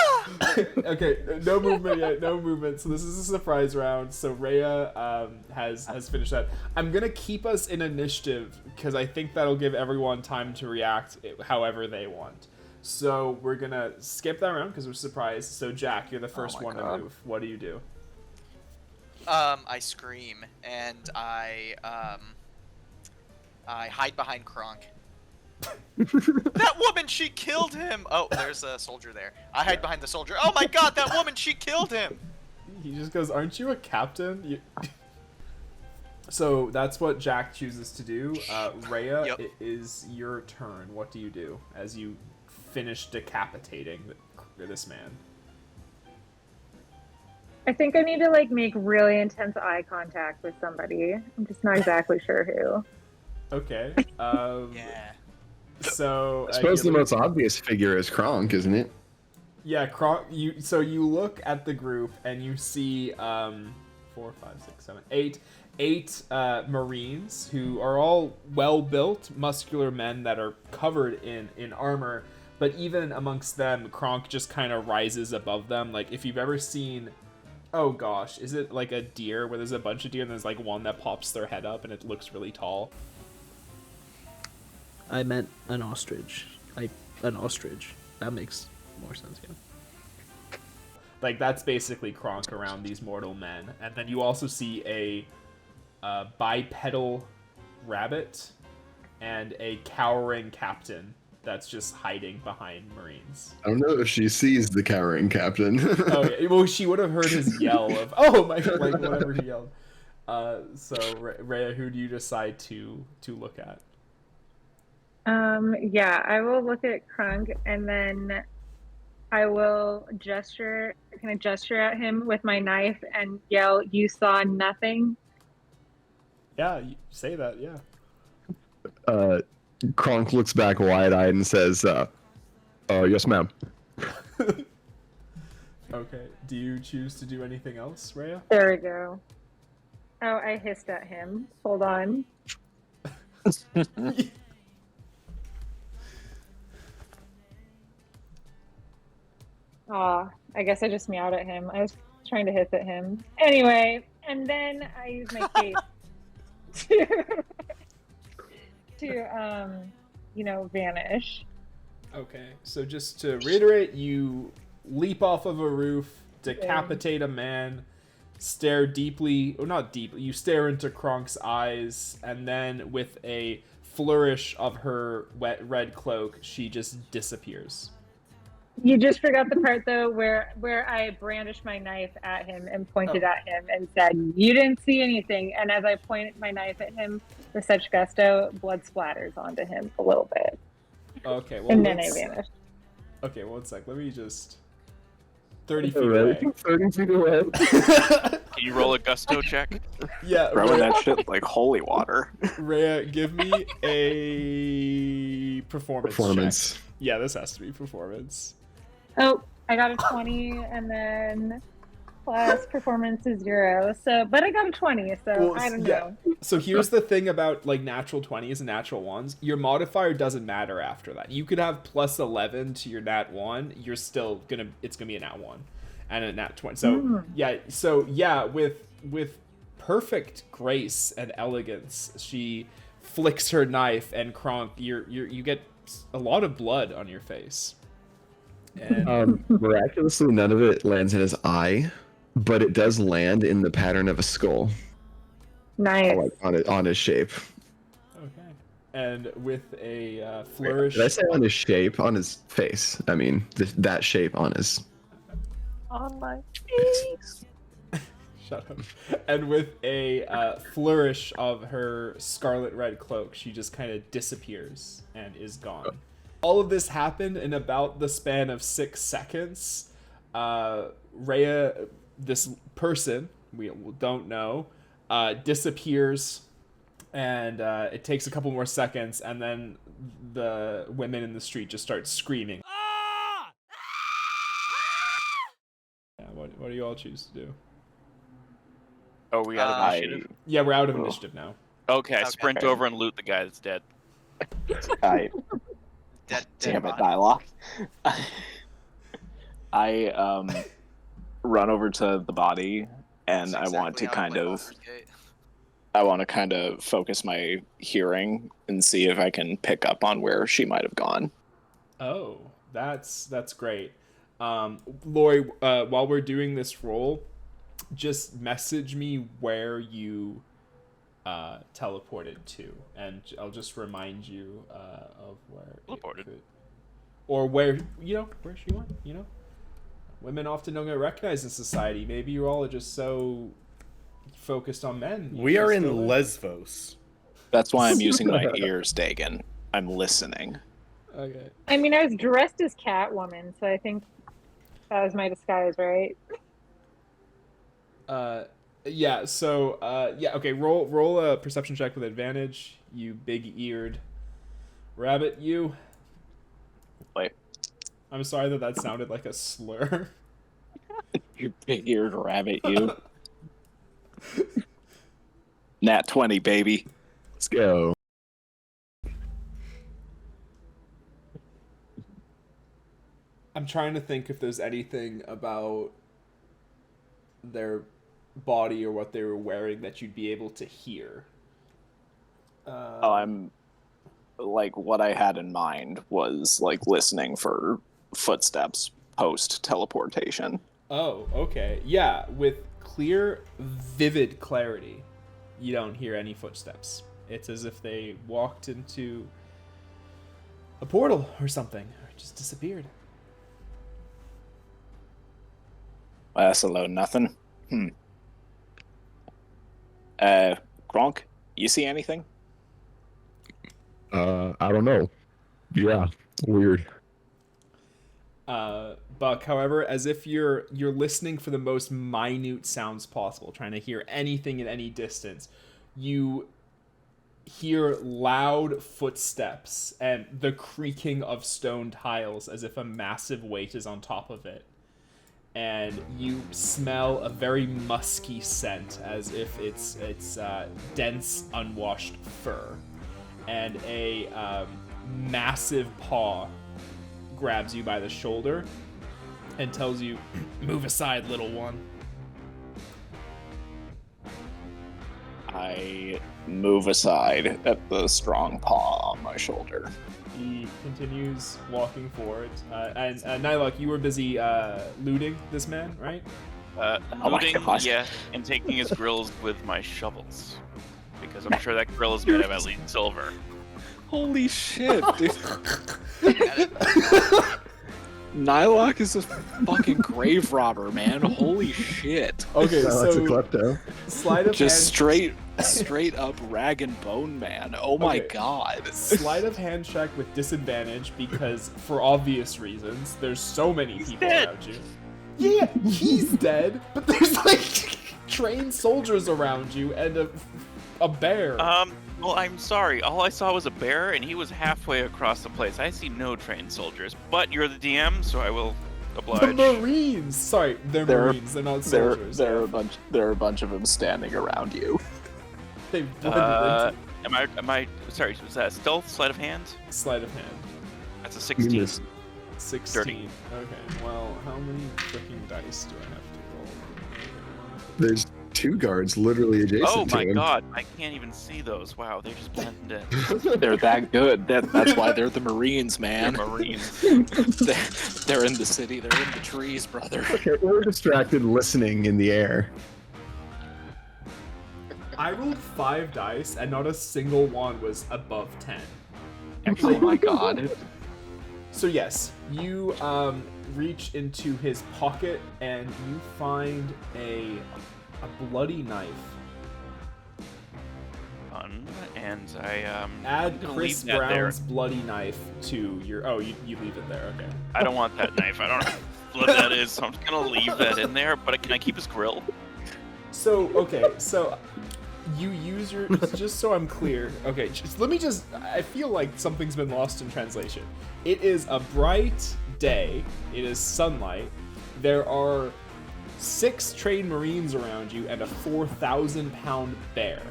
Speaker 1: Okay, no movement yet. No movement. So this is a surprise round. So Rhea has finished that. I'm gonna keep us in initiative because I think that'll give everyone time to react however they want. So we're gonna skip that round because we're surprised. So Jack, you're the first one to move. What do you do?
Speaker 6: I scream and I hide behind Kronk. That woman, she killed him! Oh, there's a soldier there. I hide behind the soldier. Oh my god, that woman, she killed him!
Speaker 1: He just goes, "Aren't you a captain?" So that's what Jack chooses to do. Rhea,
Speaker 6: Yep.
Speaker 1: it is your turn. What do you do as you finish decapitating this man?
Speaker 9: I think I need to like make really intense eye contact with somebody. I'm just not exactly sure who.
Speaker 1: Okay.
Speaker 6: Yeah.
Speaker 1: So
Speaker 7: I suppose the most obvious figure is Kronk, isn't it?
Speaker 1: Yeah, Kronk. You look at the group and you see 4, 5, 6, 7, 8 Marines who are all well-built, muscular men that are covered in armor. But even amongst them, Kronk just kind of rises above them. Like if you've ever seen, oh gosh, is it like a deer where there's a bunch of deer and there's like one that pops their head up and it looks really tall?
Speaker 12: I meant an ostrich. An ostrich. That makes more sense, yeah.
Speaker 1: Like that's basically Kronk around these mortal men. And then you also see a bipedal rabbit and a cowering captain that's just hiding behind Marines.
Speaker 7: I don't know if she sees the cowering captain.
Speaker 1: Oh yeah, well she would have heard his yell of oh my, like whatever he yelled. So Rhea, who do you decide to look at?
Speaker 9: Yeah, I will look at Krunk and then I will gesture at him with my knife and yell, "You saw nothing?"
Speaker 1: Yeah, you say that, yeah.
Speaker 7: Kronk looks back wide-eyed and says, yes, ma'am.
Speaker 1: Okay, do you choose to do anything else, Rhea?
Speaker 9: There we go. Oh, I hissed at him. Hold on. Aw, I guess I just meowed at him. I was trying to hiss at him. Anyway, and then I use my cape to vanish.
Speaker 1: Okay, so just to reiterate, you leap off of a roof, decapitate a man, stare deeply, or not deeply, you stare into Kronk's eyes, and then with a flourish of her wet red cloak, she just disappears.
Speaker 9: You just forgot the part though where I brandished my knife at him and pointed at him and said, "You didn't see anything." And as I pointed my knife at him with such gusto, blood splatters onto him a little bit.
Speaker 1: Okay, well,
Speaker 9: and then I vanished.
Speaker 1: Okay, one sec. Let me just 30 feet away.
Speaker 7: 30 feet away.
Speaker 2: Can you roll a gusto check?
Speaker 1: Yeah,
Speaker 3: throwing that shit like holy water.
Speaker 1: Rhea, give me a performance. Check. Yeah, this has to be performance.
Speaker 9: Oh, I got a 20, and then plus performance is 0. So, but I got a 20, so I don't know.
Speaker 1: So here's the thing about like natural 20s and natural 1s. Your modifier doesn't matter after that. You could have plus 11 to your nat 1. You're still it's gonna be a nat 1 and a nat 20. So with perfect grace and elegance, she flicks her knife, and Kronk, you get a lot of blood on your face. And
Speaker 7: miraculously, none of it lands in his eye, but it does land in the pattern of a skull.
Speaker 9: Nice.
Speaker 7: Like on his shape.
Speaker 1: Okay. And with a flourish.
Speaker 7: Did I say on his shape? On his face. I mean, that shape on his.
Speaker 9: On my face.
Speaker 1: Shut up. And with a flourish of her scarlet red cloak, she just kind of disappears and is gone. All of this happened in about the span of 6 seconds. Rhea, this person, we don't know, disappears, and it takes a couple more seconds, and then the women in the street just start screaming. Yeah, what do you all choose to do?
Speaker 2: Oh, we out of initiative?
Speaker 1: Yeah, we're out of initiative now.
Speaker 2: Okay, I sprint over and loot the guy that's dead.
Speaker 3: Damn it, dialogue. I run over to the body, and I want to kind of focus my hearing and see if I can pick up on where she might have gone.
Speaker 1: Oh, that's great. Lori, while we're doing this roll, just message me where you teleported to, and I'll just remind you of where
Speaker 2: teleported,
Speaker 1: or where she went. Women often don't get recognized in society. Maybe you all are just so focused on men.
Speaker 11: We are in Lesvos.
Speaker 3: That's why I'm using my ears, Dagon. I'm listening.
Speaker 1: Okay.
Speaker 9: I mean, I was dressed as Catwoman, so I think that was my disguise, right?
Speaker 1: Yeah. So, yeah. Okay. Roll a perception check with advantage. You big-eared rabbit. You.
Speaker 3: Wait.
Speaker 1: I'm sorry that sounded like a slur.
Speaker 3: You big-eared rabbit, you. Nat 20, baby.
Speaker 7: Let's go.
Speaker 1: I'm trying to think if there's anything about their body or what they were wearing that you'd be able to hear.
Speaker 3: I'm like what I had in mind was like listening for footsteps post teleportation.
Speaker 1: Oh, okay. Yeah, with clear, vivid clarity, you don't hear any footsteps. It's as if they walked into a portal or something, or just disappeared.
Speaker 3: That's a low nothing. Gronk, you see anything?
Speaker 7: I don't know. Yeah, weird.
Speaker 1: Buck, however, as if you're listening for the most minute sounds possible, trying to hear anything at any distance, you hear loud footsteps and the creaking of stone tiles as if a massive weight is on top of it. And you smell a very musky scent as if it's dense, unwashed fur. And a massive paw grabs you by the shoulder and tells you, "Move aside, little one."
Speaker 3: I move aside at the strong paw on my shoulder.
Speaker 1: He continues walking forward. And Nylock, you were busy looting this man, right?
Speaker 2: Looting, yeah, and taking his grills with my shovels. Because I'm sure that grill is made of at least silver.
Speaker 3: Holy shit, dude. Nylock is a fucking grave robber, man. Holy shit.
Speaker 1: Okay,
Speaker 7: That's a
Speaker 1: so
Speaker 7: klepto.
Speaker 1: sleight of
Speaker 3: Just
Speaker 1: hand,
Speaker 3: straight up rag and bone, man. Oh my
Speaker 1: Okay.
Speaker 3: god.
Speaker 1: sleight of hand check with disadvantage because, for obvious reasons, there's so many people
Speaker 2: dead.
Speaker 1: around you. Yeah, he's dead, but there's like trained soldiers around you and a bear.
Speaker 2: Well, I'm sorry. All I saw was a bear, and he was halfway across the place. I see no trained soldiers. But you're the DM, so I will oblige.
Speaker 1: The Marines. Sorry, they're Marines. They're not soldiers.
Speaker 3: There are a bunch of them standing around you.
Speaker 1: They blended
Speaker 2: Am I? Sorry, was that a stealth sleight of hand?
Speaker 1: into sleight of hand.
Speaker 2: That's a 16.
Speaker 1: 16.
Speaker 2: 30.
Speaker 1: Okay. Well, how many freaking dice do I have to roll?
Speaker 7: There's two guards literally adjacent
Speaker 2: Oh
Speaker 7: to
Speaker 2: my
Speaker 7: him.
Speaker 2: god, I can't even see those. Wow, they just blended in.
Speaker 3: They're that good. That's why they're the Marines, man.
Speaker 2: They're Marines.
Speaker 3: They're in the city. They're in the trees, brother.
Speaker 7: Okay, we're distracted listening in the air.
Speaker 1: I rolled 5 dice, and not a single one was above 10.
Speaker 3: Oh my god.
Speaker 1: So yes, you reach into his pocket and you find a bloody knife.
Speaker 2: Fun, and I
Speaker 1: Add
Speaker 2: I'm gonna
Speaker 1: Chris
Speaker 2: leave that there.
Speaker 1: Brown's bloody knife to your. Oh, you leave it there. Okay.
Speaker 2: I don't want that knife. I don't know what that is, so I'm just gonna leave that in there. But can I keep his grill?
Speaker 1: So okay, so you use your just so I'm clear. Okay, let me just. I feel like something's been lost in translation. It is a bright day. It is sunlight. There are 6 trained Marines around you and a 4,000-pound bear,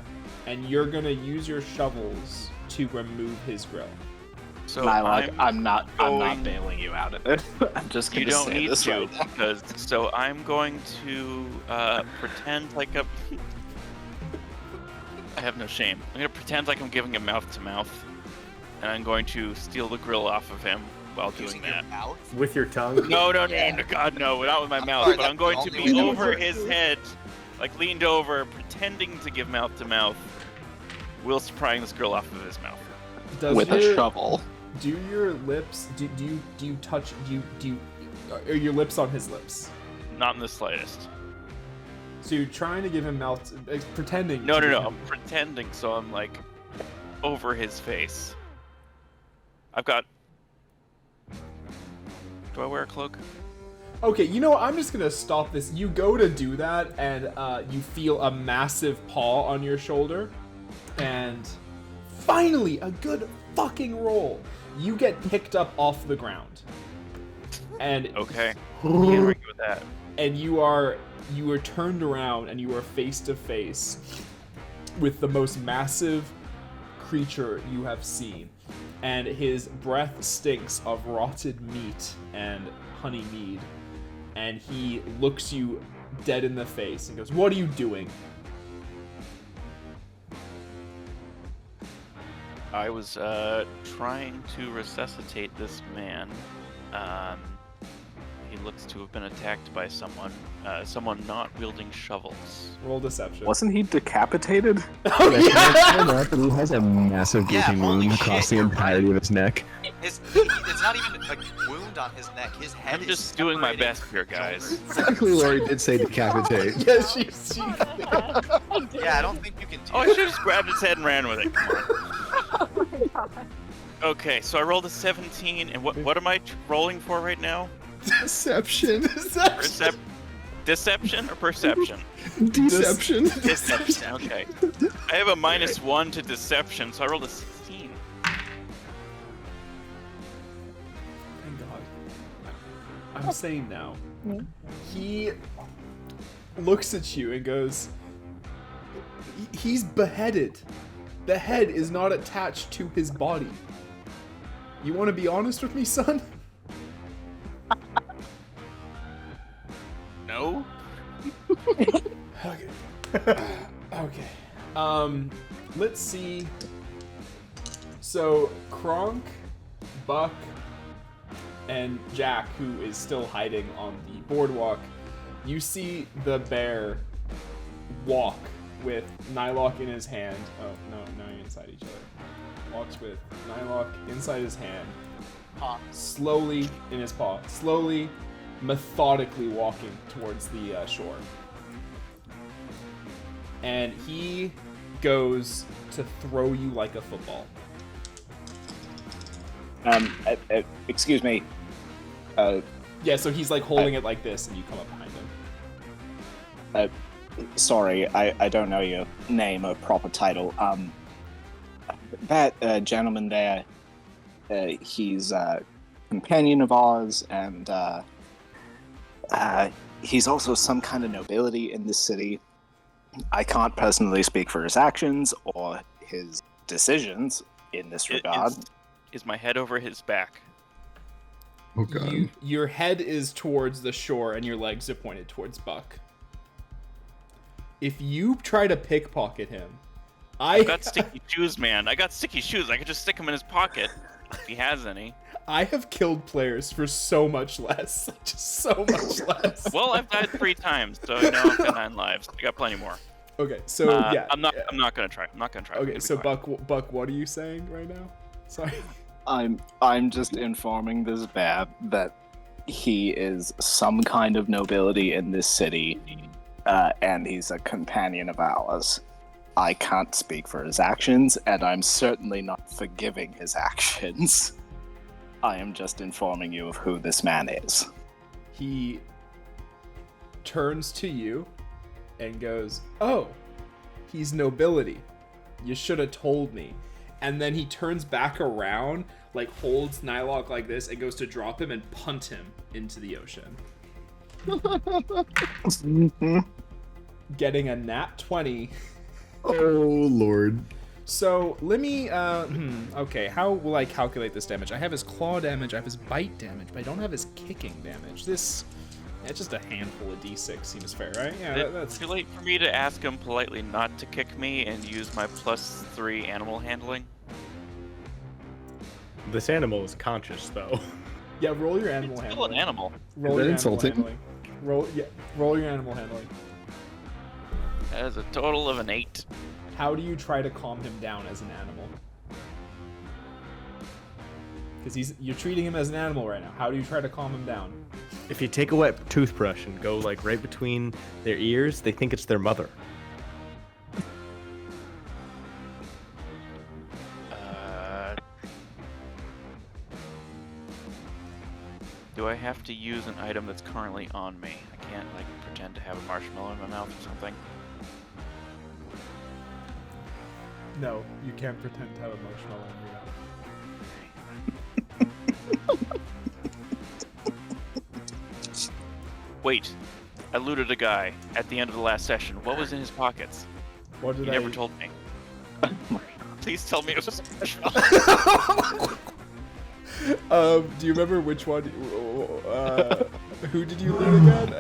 Speaker 1: and you're gonna use your shovels to remove his grill.
Speaker 2: So
Speaker 3: Nylock, I'm not
Speaker 2: going-
Speaker 3: bailing you out of it. I'm just
Speaker 2: You
Speaker 3: gonna
Speaker 2: don't
Speaker 3: say
Speaker 2: need
Speaker 3: this
Speaker 2: to,
Speaker 3: right now.
Speaker 2: because so I'm going to pretend like a. I have no shame. I'm gonna pretend like I'm giving him mouth to mouth, and I'm going to steal the grill off of him while doing
Speaker 6: Using your
Speaker 2: that.
Speaker 6: mouth?
Speaker 5: With your tongue?
Speaker 2: No, God, no, not with my mouth.
Speaker 6: sorry,
Speaker 2: But I'm
Speaker 6: that's
Speaker 2: going
Speaker 6: the
Speaker 2: to
Speaker 6: only
Speaker 2: be
Speaker 6: way that
Speaker 2: over
Speaker 6: works.
Speaker 2: his head, like leaned over, pretending to give mouth to mouth, whilst prying this grill off of his mouth.
Speaker 1: Does
Speaker 3: With a
Speaker 1: your-
Speaker 3: shovel.
Speaker 1: Do your lips? Do you touch? Do you? Are your lips on his lips?
Speaker 2: Not in the slightest.
Speaker 1: So you're trying to give him mouth, pretending.
Speaker 2: No.
Speaker 1: to give
Speaker 2: I'm
Speaker 1: him-
Speaker 2: pretending, so I'm like over his face. I've got. Do I wear a cloak?
Speaker 1: Okay, you know what? I'm just gonna stop this. You go to do that, and you feel a massive paw on your shoulder, and finally, a good fucking roll. You get picked up off the ground, and
Speaker 2: Okay. Can't argue with that.
Speaker 1: and you are turned around, and you are face to face with the most massive creature you have seen, and his breath stinks of rotted meat and honey mead. And he looks you dead in the face and goes, "What are you doing?"
Speaker 2: I was trying to resuscitate this man. He looks to have been attacked by someone not wielding shovels.
Speaker 1: Roll deception.
Speaker 3: Wasn't he decapitated?
Speaker 7: He has a massive gaping wound across the entirety of his neck.
Speaker 6: It's not even a wound on his neck. His head
Speaker 2: I'm
Speaker 6: is
Speaker 2: just doing my
Speaker 6: separated.
Speaker 2: best here, guys.
Speaker 7: Technically, Lori did say decapitate.
Speaker 1: Yes, she.
Speaker 6: Yeah, I don't think you can do
Speaker 2: Oh, I
Speaker 6: that.
Speaker 2: should have just grabbed its head and ran with it. Come on. Okay, so I rolled a 17, and what am I rolling for right now?
Speaker 7: Deception.
Speaker 2: Deception or perception?
Speaker 7: Deception.
Speaker 2: Deception. Okay. I have a -1 to deception, so I rolled a 16.
Speaker 1: Thank God. I'm saying now. He looks at you and goes, "He's beheaded. The head is not attached to his body. You want to be honest with me, son?"
Speaker 2: No?
Speaker 1: Okay. Okay. Let's see. So, Kronk, Buck, and Jack, who is still hiding on the boardwalk, you see the bear walk with Nylock in his hand. Oh, no, now you're inside each other. Walks with Nylock inside his hand. Slowly, in his paw. Slowly, methodically walking towards the shore. And he goes to throw you like a football.
Speaker 3: Excuse me.
Speaker 1: Yeah, so he's like holding it like this, and you come up behind him.
Speaker 3: Sorry, I don't know your name or proper title. That gentleman there, he's a companion of ours, and he's also some kind of nobility in this city. I can't personally speak for his actions or his decisions in this regard.
Speaker 2: Is my head over his back?
Speaker 7: Oh god.
Speaker 1: Your head is towards the shore, and your legs are pointed towards Buck. If you try to pickpocket him,
Speaker 2: I got sticky shoes, man. I got sticky shoes. I could just stick them in his pocket if he has any.
Speaker 1: I have killed players for so much less. Just so much less.
Speaker 2: Well, I've died 3 times, so you know I've got 9 lives. I got plenty more.
Speaker 1: Okay, so yeah.
Speaker 2: I'm not gonna try. I'm not gonna try.
Speaker 1: Okay, so Buck, what are you saying right now? Sorry.
Speaker 3: I'm just informing this bear that he is some kind of nobility in this city, and he's a companion of ours. I can't speak for his actions, and I'm certainly not forgiving his actions. I am just informing you of who this man is.
Speaker 1: He turns to you and goes, "Oh, he's nobility. You should have told me." And then he turns back around, like holds Nylock like this, and goes to drop him and punt him into the ocean. Getting a nat 20.
Speaker 7: Oh lord.
Speaker 1: So let me, okay, how will I calculate this damage? I have his claw damage, I have his bite damage, but I don't have his kicking damage. It's just a handful of d6 seems fair, right? Yeah,
Speaker 2: It's too late for me to ask him politely not to kick me and use my +3 animal handling.
Speaker 11: This animal is conscious, though.
Speaker 1: Yeah, roll your animal
Speaker 2: Still
Speaker 1: handling.
Speaker 2: an animal.
Speaker 1: Roll
Speaker 7: Is
Speaker 1: your
Speaker 7: that
Speaker 1: animal
Speaker 7: insulting?
Speaker 1: handling. Roll your animal handling.
Speaker 2: That is a total of an 8.
Speaker 1: How do you try to calm him down as an animal? Because you're treating him as an animal right now. How do you try to calm him down?
Speaker 11: If you take a wet toothbrush and go like right between their ears, they think it's their mother.
Speaker 2: Do I have to use an item that's currently on me? I can't, like, pretend to have a marshmallow in my mouth or something.
Speaker 1: No, you can't pretend to have a marshmallow in your mouth.
Speaker 2: Wait, I looted a guy at the end of the last session. What was in his pockets?
Speaker 1: What did
Speaker 2: You
Speaker 1: I...
Speaker 2: never told me. Please tell me it was a marshmallow.
Speaker 1: Do you remember which one? Who did you loot again?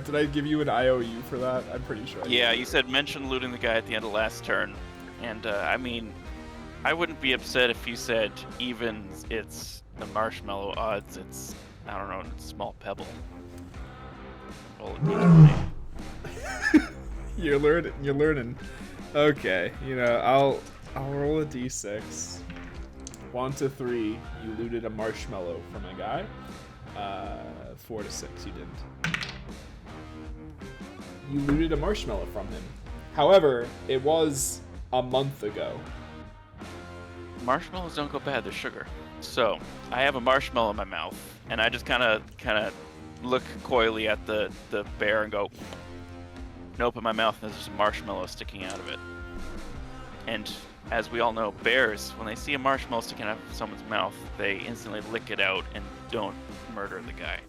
Speaker 1: Did I give you an IOU for that? I'm pretty sure.
Speaker 2: Yeah, you said mention looting the guy at the end of last turn. And, I mean, I wouldn't be upset if you said even it's the marshmallow, odds it's, I don't know, a small pebble. Roll a d20.
Speaker 1: You're learning. Okay, you know, I'll roll a d6. 1 to 3, you looted a marshmallow from a guy. 4 to 6, you didn't. You looted a marshmallow from him. However, it was a month ago.
Speaker 2: Marshmallows don't go bad, they're sugar. So, I have a marshmallow in my mouth, and I just kind of look coyly at the bear and go, and open my mouth, and there's just a marshmallow sticking out of it. And as we all know, bears, when they see a marshmallow sticking out of someone's mouth, they instantly lick it out and don't murder the guy.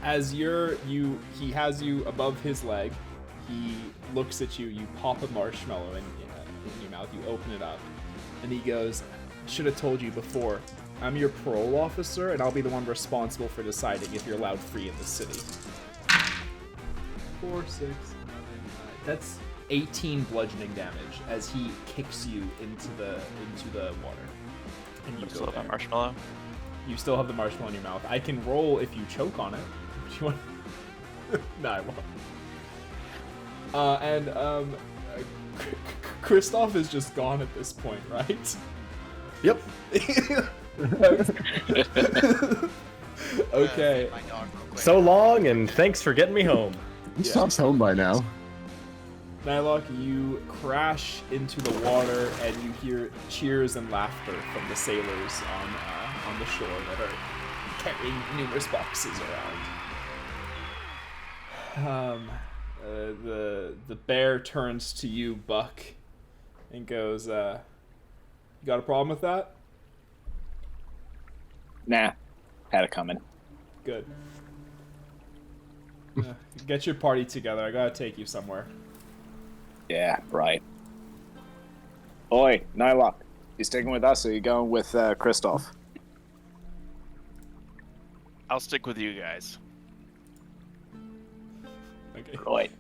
Speaker 1: As he has you above his leg, he looks at you, you pop a marshmallow in your mouth, you open it up, and he goes, should have told you before, I'm your parole officer, and I'll be the one responsible for deciding if you're allowed free in the city. 4, 6, 9. That's 18 bludgeoning damage as he kicks you into the water. And you
Speaker 2: still
Speaker 1: go
Speaker 2: have
Speaker 1: there.
Speaker 2: a marshmallow?
Speaker 1: You still have the marshmallow in your mouth. I can roll if you choke on it. Do you want? No, I won't. Kristoff is just gone at this point, right?
Speaker 5: Yep.
Speaker 1: Okay.
Speaker 5: So long, and thanks for getting me home.
Speaker 7: Kristoff's home by now.
Speaker 1: Nylock, you crash into the water, and you hear cheers and laughter from the sailors on the shore that are carrying numerous boxes around. The bear turns to you, Buck, and goes, "You got a problem with that?"
Speaker 3: Nah, had it coming.
Speaker 1: Good. Get your party together. I gotta take you somewhere.
Speaker 3: Yeah, right. Oi, Nylock, you sticking with us, or are you going with Kristoff?
Speaker 2: I'll stick with you guys.
Speaker 1: Okay.
Speaker 3: Right.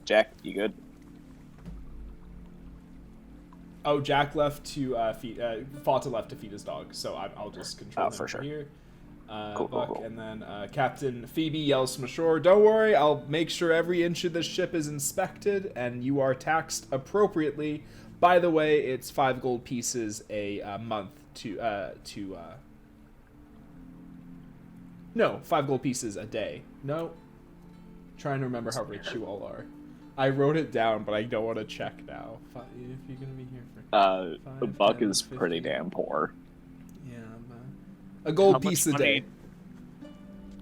Speaker 3: Jack, you good?
Speaker 1: Oh, Jack left to Fata left to feed his dog, so I'll just control him
Speaker 3: for sure.
Speaker 1: here.
Speaker 3: Cool.
Speaker 1: Buck, and then Captain Phoebe yells from ashore, "Don't worry, I'll make sure every inch of the ship is inspected, and you are taxed appropriately. By the way, it's 5 gold pieces a month No, 5 gold pieces a day. No. Trying to remember how rich you all are. I wrote it down, but I don't want to check now. If you're going to be here for...
Speaker 3: Buck
Speaker 1: 10,
Speaker 3: is
Speaker 1: 50.
Speaker 3: pretty damn poor.
Speaker 1: Yeah, a gold piece a day.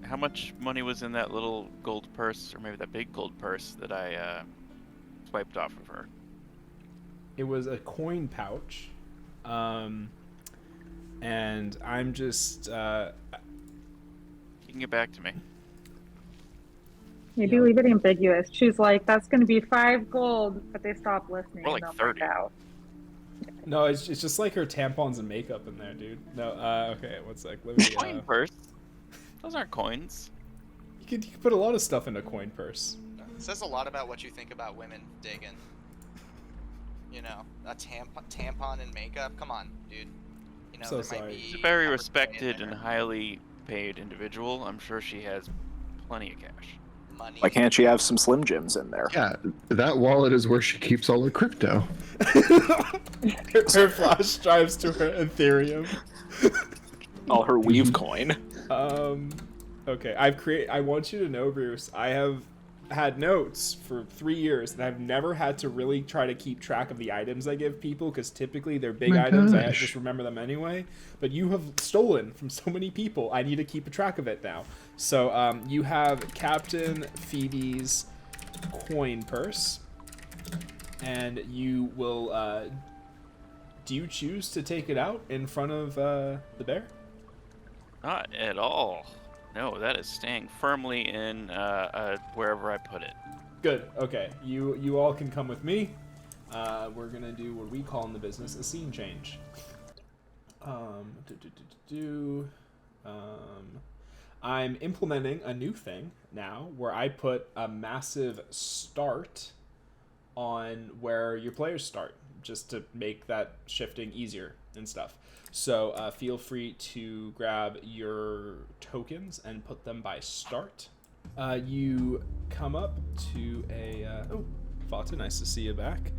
Speaker 2: How much money was in that little gold purse, or maybe that big gold purse that I swiped off of her?
Speaker 1: It was a coin pouch. And I'm just...
Speaker 2: You can get back to me.
Speaker 9: Maybe leave it ambiguous. She's like, that's going to be 5 gold, but they stop listening.
Speaker 2: More like
Speaker 9: and they'll
Speaker 2: 30.
Speaker 9: find out.
Speaker 1: No, it's just like her tampons and makeup in there, dude. No, okay, one sec. Let me.
Speaker 2: Coin purse? Those aren't coins.
Speaker 1: You could put a lot of stuff in a coin purse.
Speaker 6: It says a lot about what you think about women digging. You know, a tampon and makeup. Come on, dude. You know,
Speaker 1: So
Speaker 6: there might
Speaker 1: sorry.
Speaker 6: be
Speaker 2: She's a very
Speaker 6: opportunity
Speaker 2: respected
Speaker 6: in
Speaker 2: and
Speaker 6: there.
Speaker 2: highly paid individual. I'm sure she has plenty of cash.
Speaker 6: Money.
Speaker 3: Why can't she have some Slim Jims in there?
Speaker 7: Yeah, that wallet is where she keeps all her crypto.
Speaker 1: Her flash drives to her Ethereum.
Speaker 3: All her weave coin.
Speaker 1: Okay, I want you to know, Bruce, I have had notes for 3 years, and I've never had to really try to keep track of the items I give people, because typically they're big items. I just remember them anyway. But you have stolen from so many people. I need to keep a track of it now. So you have Captain Phoebe's coin purse, and you will. Do you choose to take it out in front of the bear?
Speaker 2: Not at all. No, that is staying firmly in wherever I put it.
Speaker 1: Good. Okay. You all can come with me. We're gonna do what we call in the business a scene change. I'm implementing a new thing now where I put a massive start on where your players start, just to make that shifting easier and stuff. So feel free to grab your tokens and put them by start. You come up to a... oh, Fata, nice to see you back.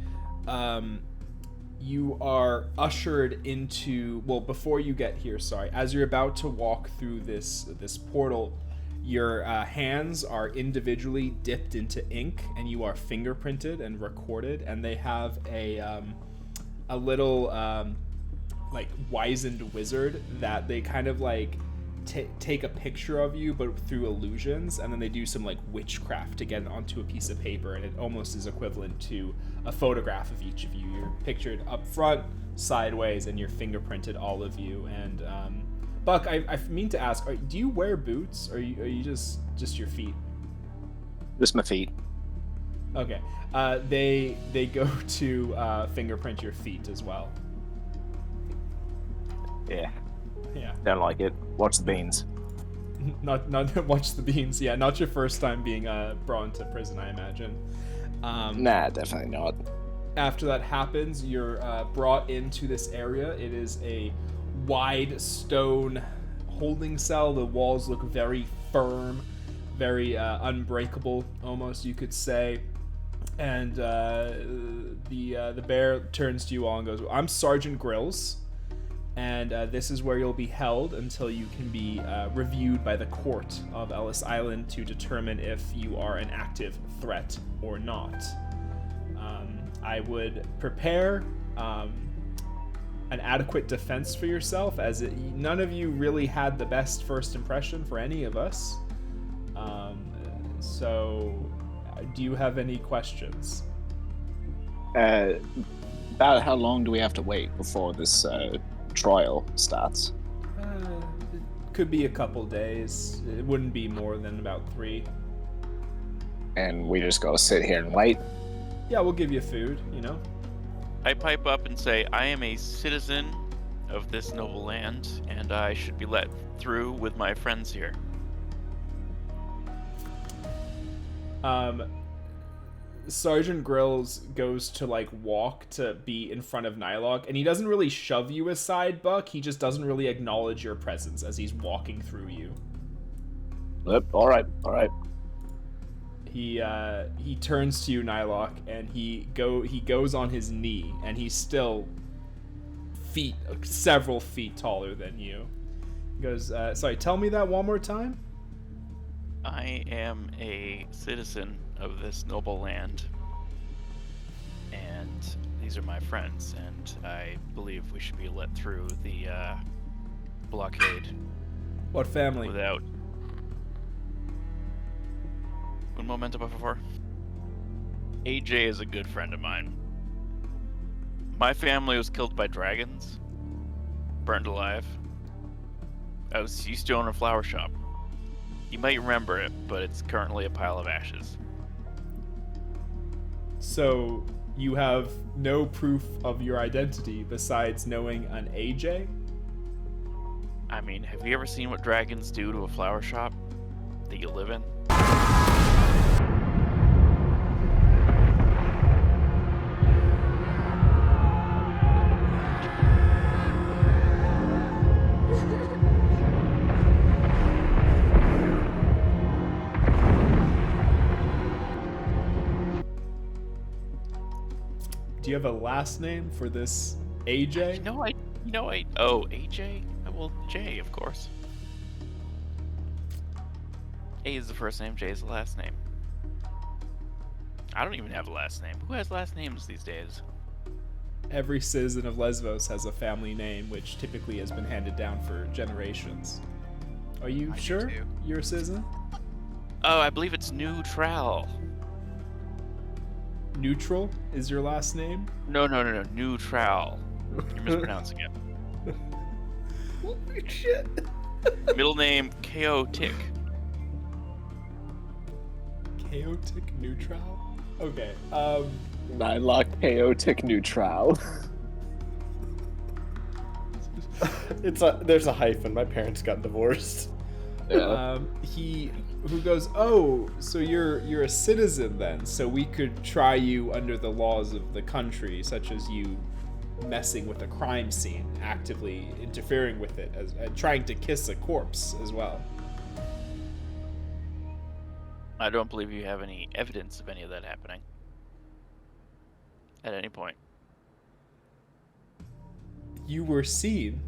Speaker 1: You are ushered into... Well, before you get here, sorry. As you're about to walk through this portal, your hands are individually dipped into ink, and you are fingerprinted and recorded, and they have a little... like wizened wizard that they kind of like take a picture of you, but through illusions, and then they do some like witchcraft to get it onto a piece of paper, and it almost is equivalent to a photograph of each of you. You're pictured up front, sideways, and you're fingerprinted, all of you. And Buck, I mean to ask, do you wear boots, or are you just your feet?
Speaker 3: Just my feet.
Speaker 1: Okay. They go to fingerprint your feet as well.
Speaker 3: Yeah.
Speaker 1: Yeah.
Speaker 3: Don't like it. Watch the beans.
Speaker 1: Not watch the beans. Yeah, not your first time being brought into prison, I imagine.
Speaker 3: Nah, definitely not.
Speaker 1: After that happens, you're brought into this area. It is a wide stone holding cell. The walls look very firm, very unbreakable, almost, you could say. And the bear turns to you all and goes, "I'm Sergeant Grills. And this is where you'll be held until you can be reviewed by the court of Ellis Island to determine if you are an active threat or not. I would prepare an adequate defense for yourself, as none of you really had the best first impression for any of us. So, do you have any questions?
Speaker 3: About how long do we have to wait before this... trial starts?
Speaker 1: It could be a couple days. It wouldn't be more than about 3.
Speaker 3: And we just go sit here and wait?
Speaker 1: Yeah, we'll give you food, you know.
Speaker 2: I pipe up and say, I am a citizen of this noble land, and I should be let through with my friends here.
Speaker 1: Sergeant Grills goes to like walk to be in front of Nylok, and he doesn't really shove you aside, Buck. He just doesn't really acknowledge your presence as he's walking through you.
Speaker 3: Yep. All right.
Speaker 1: He turns to you, Nylok, and he goes on his knee, and he's still several feet taller than you. He goes, sorry, tell me that one more time.
Speaker 2: I am a citizen of this noble land, and these are my friends, and I believe we should be let through the blockade.
Speaker 1: What family?
Speaker 2: Without... Un momento, por favor. AJ is a good friend of mine. My family was killed by dragons, burned alive. I used to own a flower shop. You might remember it, but it's currently a pile of ashes.
Speaker 1: So, you have no proof of your identity besides knowing an AJ?
Speaker 2: I mean, have you ever seen what dragons do to a flower shop that you live in?
Speaker 1: Do you have a last name for this AJ?
Speaker 2: Oh, AJ? Well, J, of course. A is the first name, J is the last name. I don't even have a last name. Who has last names these days?
Speaker 1: Every citizen of Lesvos has a family name, which typically has been handed down for generations. Are you sure you're a citizen?
Speaker 2: Oh, I believe it's Neutral.
Speaker 1: Neutral is your last name?
Speaker 2: No. Neutral. You're mispronouncing it.
Speaker 5: Holy shit.
Speaker 2: Middle name Chaotic.
Speaker 1: Chaotic Neutral? Okay,
Speaker 3: Nylock Chaotic Neutral.
Speaker 5: There's a hyphen. My parents got divorced.
Speaker 1: Who goes, oh, so you're a citizen then, so we could try you under the laws of the country, such as you messing with a crime scene, actively interfering with it, and trying to kiss a corpse as well.
Speaker 2: I don't believe you have any evidence of any of that happening. At any point.
Speaker 1: You were seen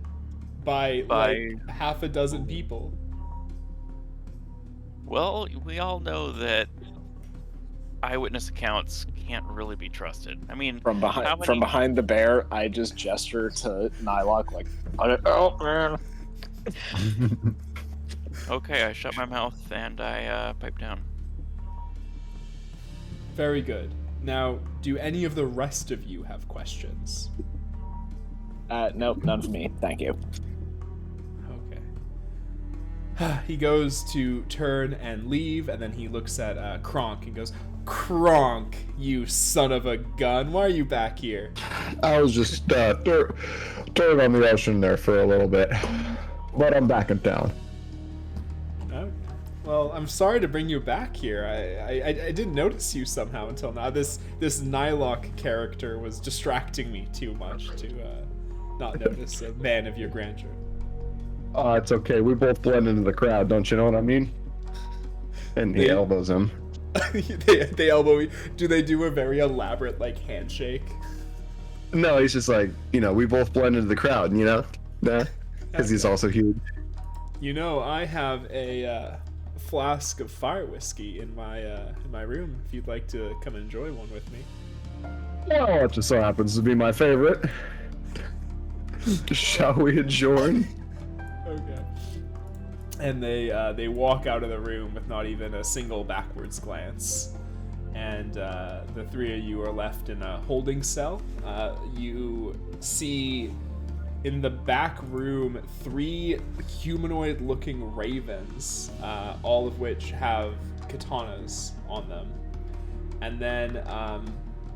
Speaker 1: by like half a dozen people.
Speaker 2: Well, we all know that eyewitness accounts can't really be trusted. I mean,
Speaker 3: from behind the bear, I just gesture to Nylock like, oh man.
Speaker 2: Okay, I shut my mouth and I pipe down.
Speaker 1: Very good. Now, do any of the rest of you have questions?
Speaker 3: Nope, none for me. Thank you.
Speaker 1: Okay. He goes to turn and leave, and then he looks at Kronk and goes, Kronk, you son of a gun, why are you back here?
Speaker 13: I was just turning on the ocean there for a little bit, but I'm back in town.
Speaker 1: Oh. Well, I'm sorry to bring you back here. I didn't notice you somehow until now. This Nylock character was distracting me too much to not notice a man of your grandeur.
Speaker 13: Oh, it's okay. We both blend into the crowd, don't you know what I mean? And he elbows him.
Speaker 1: they elbow me. Do they do a very elaborate, like, handshake?
Speaker 13: No, he's just like, we both blend into the crowd, because he's also huge.
Speaker 1: I have a flask of fire whiskey in my room. If you'd like to come enjoy one with me.
Speaker 13: Oh, it just so happens to be my favorite. Shall we adjourn?
Speaker 1: Okay. And they walk out of the room with not even a single backwards glance. And the three of you are left in a holding cell. You see in the back room 3 humanoid-looking ravens, all of which have katanas on them. And then,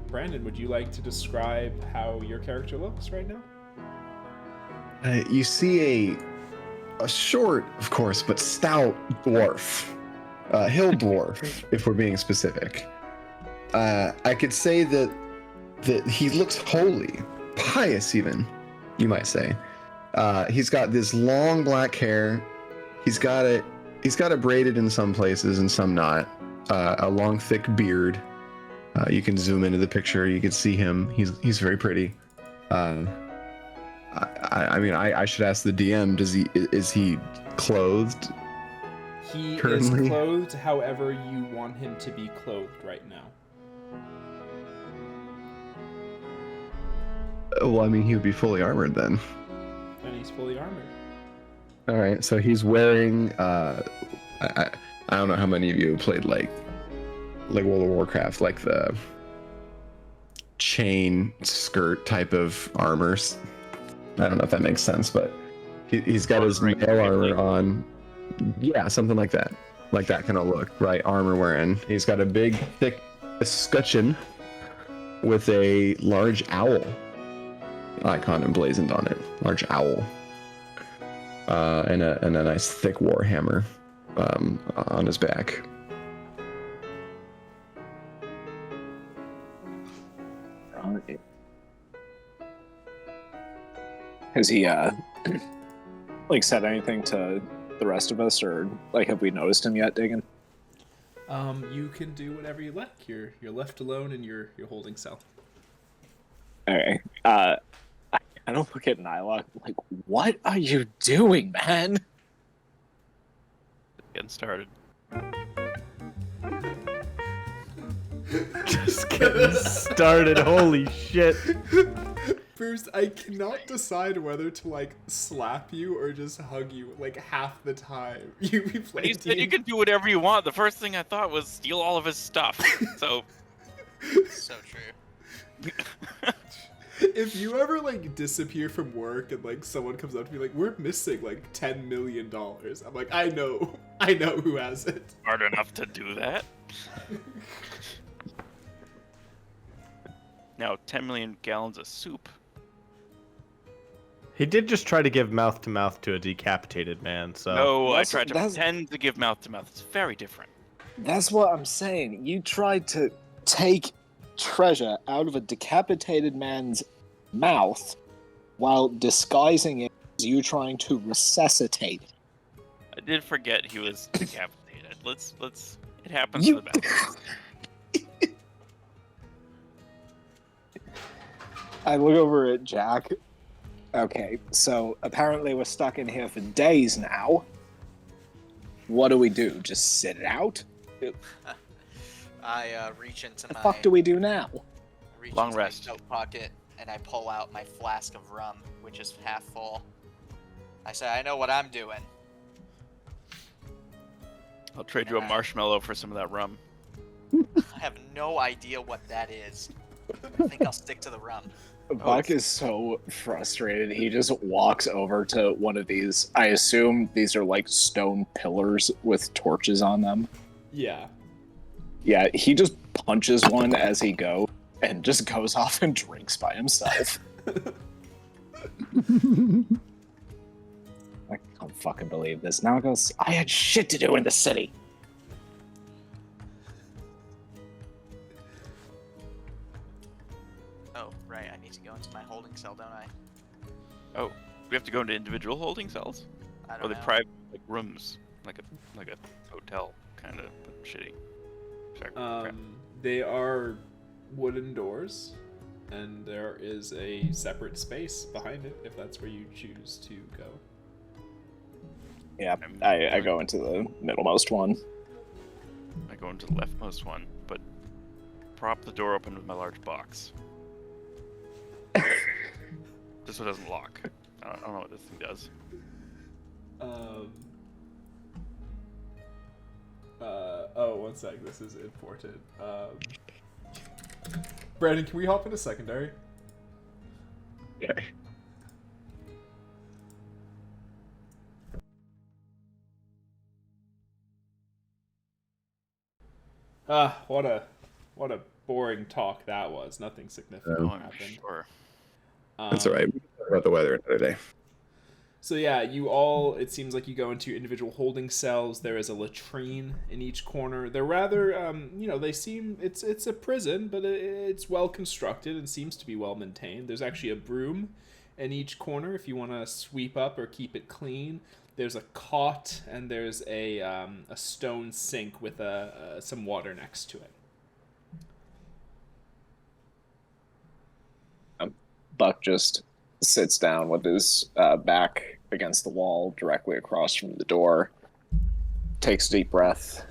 Speaker 1: Brandon, would you like to describe how your character looks right now?
Speaker 5: You see a short, of course, but stout dwarf. Hill dwarf, if we're being specific. I could say that he looks holy, pious even, you might say. He's got this long black hair. He's got it braided in some places and some not. A long, thick beard. You can zoom into the picture. You can see him. He's very pretty. I should ask the DM. Is he clothed?
Speaker 1: He
Speaker 5: currently?
Speaker 1: Is clothed however you want him to be clothed right now.
Speaker 5: Well, I mean, he would be fully armored then.
Speaker 1: And he's fully armored.
Speaker 5: All right, so he's wearing. I don't know how many of you have played like World of Warcraft, like the chain skirt type of armors. I don't know if that makes sense, but he's got his mail armor on. Yeah, something like that. Like that kind of look, right? Armor wearing. He's got a big, thick escutcheon with a large owl icon emblazoned on it. Large owl. And a nice thick war hammer on his back.
Speaker 3: Right. Has he like said anything to the rest of us, or like have we noticed him yet, Diggin?
Speaker 1: You can do whatever you like. You're left alone in your holding cell.
Speaker 3: Okay. I don't look at Nylock like, what are you doing, man?
Speaker 2: Getting started.
Speaker 11: Just getting started. Holy shit.
Speaker 1: Bruce, I cannot decide whether to like slap you or just hug you like half the time. You play.
Speaker 2: You said you can do whatever you want. The first thing I thought was steal all of his stuff. So.
Speaker 6: So true.
Speaker 1: If you ever like disappear from work and like someone comes up to me like, we're missing like $10 million, I'm like, I know who has it.
Speaker 2: Hard enough to do that. Now 10 million gallons of soup.
Speaker 11: He did just try to give mouth to mouth to a decapitated man, so.
Speaker 2: No, I tried to pretend to give mouth to mouth. It's very different.
Speaker 3: That's what I'm saying. You tried to take treasure out of a decapitated man's mouth while disguising it as you trying to resuscitate it.
Speaker 2: I did forget he was decapitated. Let's. It happens to the best.
Speaker 3: I look over at Jack. Okay, so apparently we're stuck in here for days now. What do we do? Just sit it out?
Speaker 6: I reach into
Speaker 3: The
Speaker 6: my
Speaker 3: fuck do we do now?
Speaker 2: Long rest.
Speaker 6: coat pocket and I pull out my flask of rum, which is half full. I say, I know what I'm doing.
Speaker 2: I'll trade you a marshmallow for some of that rum.
Speaker 6: I have no idea what that is. I think I'll stick to the rum.
Speaker 3: Buck is so frustrated. He just walks over to one of these. I assume these are like stone pillars with torches on them.
Speaker 1: Yeah.
Speaker 3: Yeah, he just punches one as he goes and just goes off and drinks by himself. I can't fucking believe this. Now it goes, I had shit to do in the city.
Speaker 6: Oh, right, I need to go into my holding cell, don't I?
Speaker 2: Oh, we have to go into individual holding cells?
Speaker 6: I
Speaker 2: Or
Speaker 6: don't
Speaker 2: the
Speaker 6: know.
Speaker 2: private like rooms, like a hotel kind of, but shitty. Sorry, crap.
Speaker 1: They are wooden doors, and there is a separate space behind it if that's where you choose to go.
Speaker 3: Yeah, I go into the middlemost one.
Speaker 2: I go into the leftmost one, but prop the door open with my large box. This one doesn't lock. I don't know what this thing does.
Speaker 1: Oh, one sec. This is important. Brandon, can we hop into secondary?
Speaker 5: Okay.
Speaker 1: What a boring talk that was. Nothing significant happened.
Speaker 2: Sure.
Speaker 7: That's all right. We can talk about the weather another day.
Speaker 1: So yeah, you all, it seems like you go into individual holding cells. There is a latrine in each corner. They're rather, they seem, it's a prison, but it's well constructed and seems to be well maintained. There's actually a broom in each corner if you want to sweep up or keep it clean. There's a cot and there's a stone sink with some water next to it.
Speaker 3: Buck just sits down with his back against the wall directly across from the door, takes a deep breath,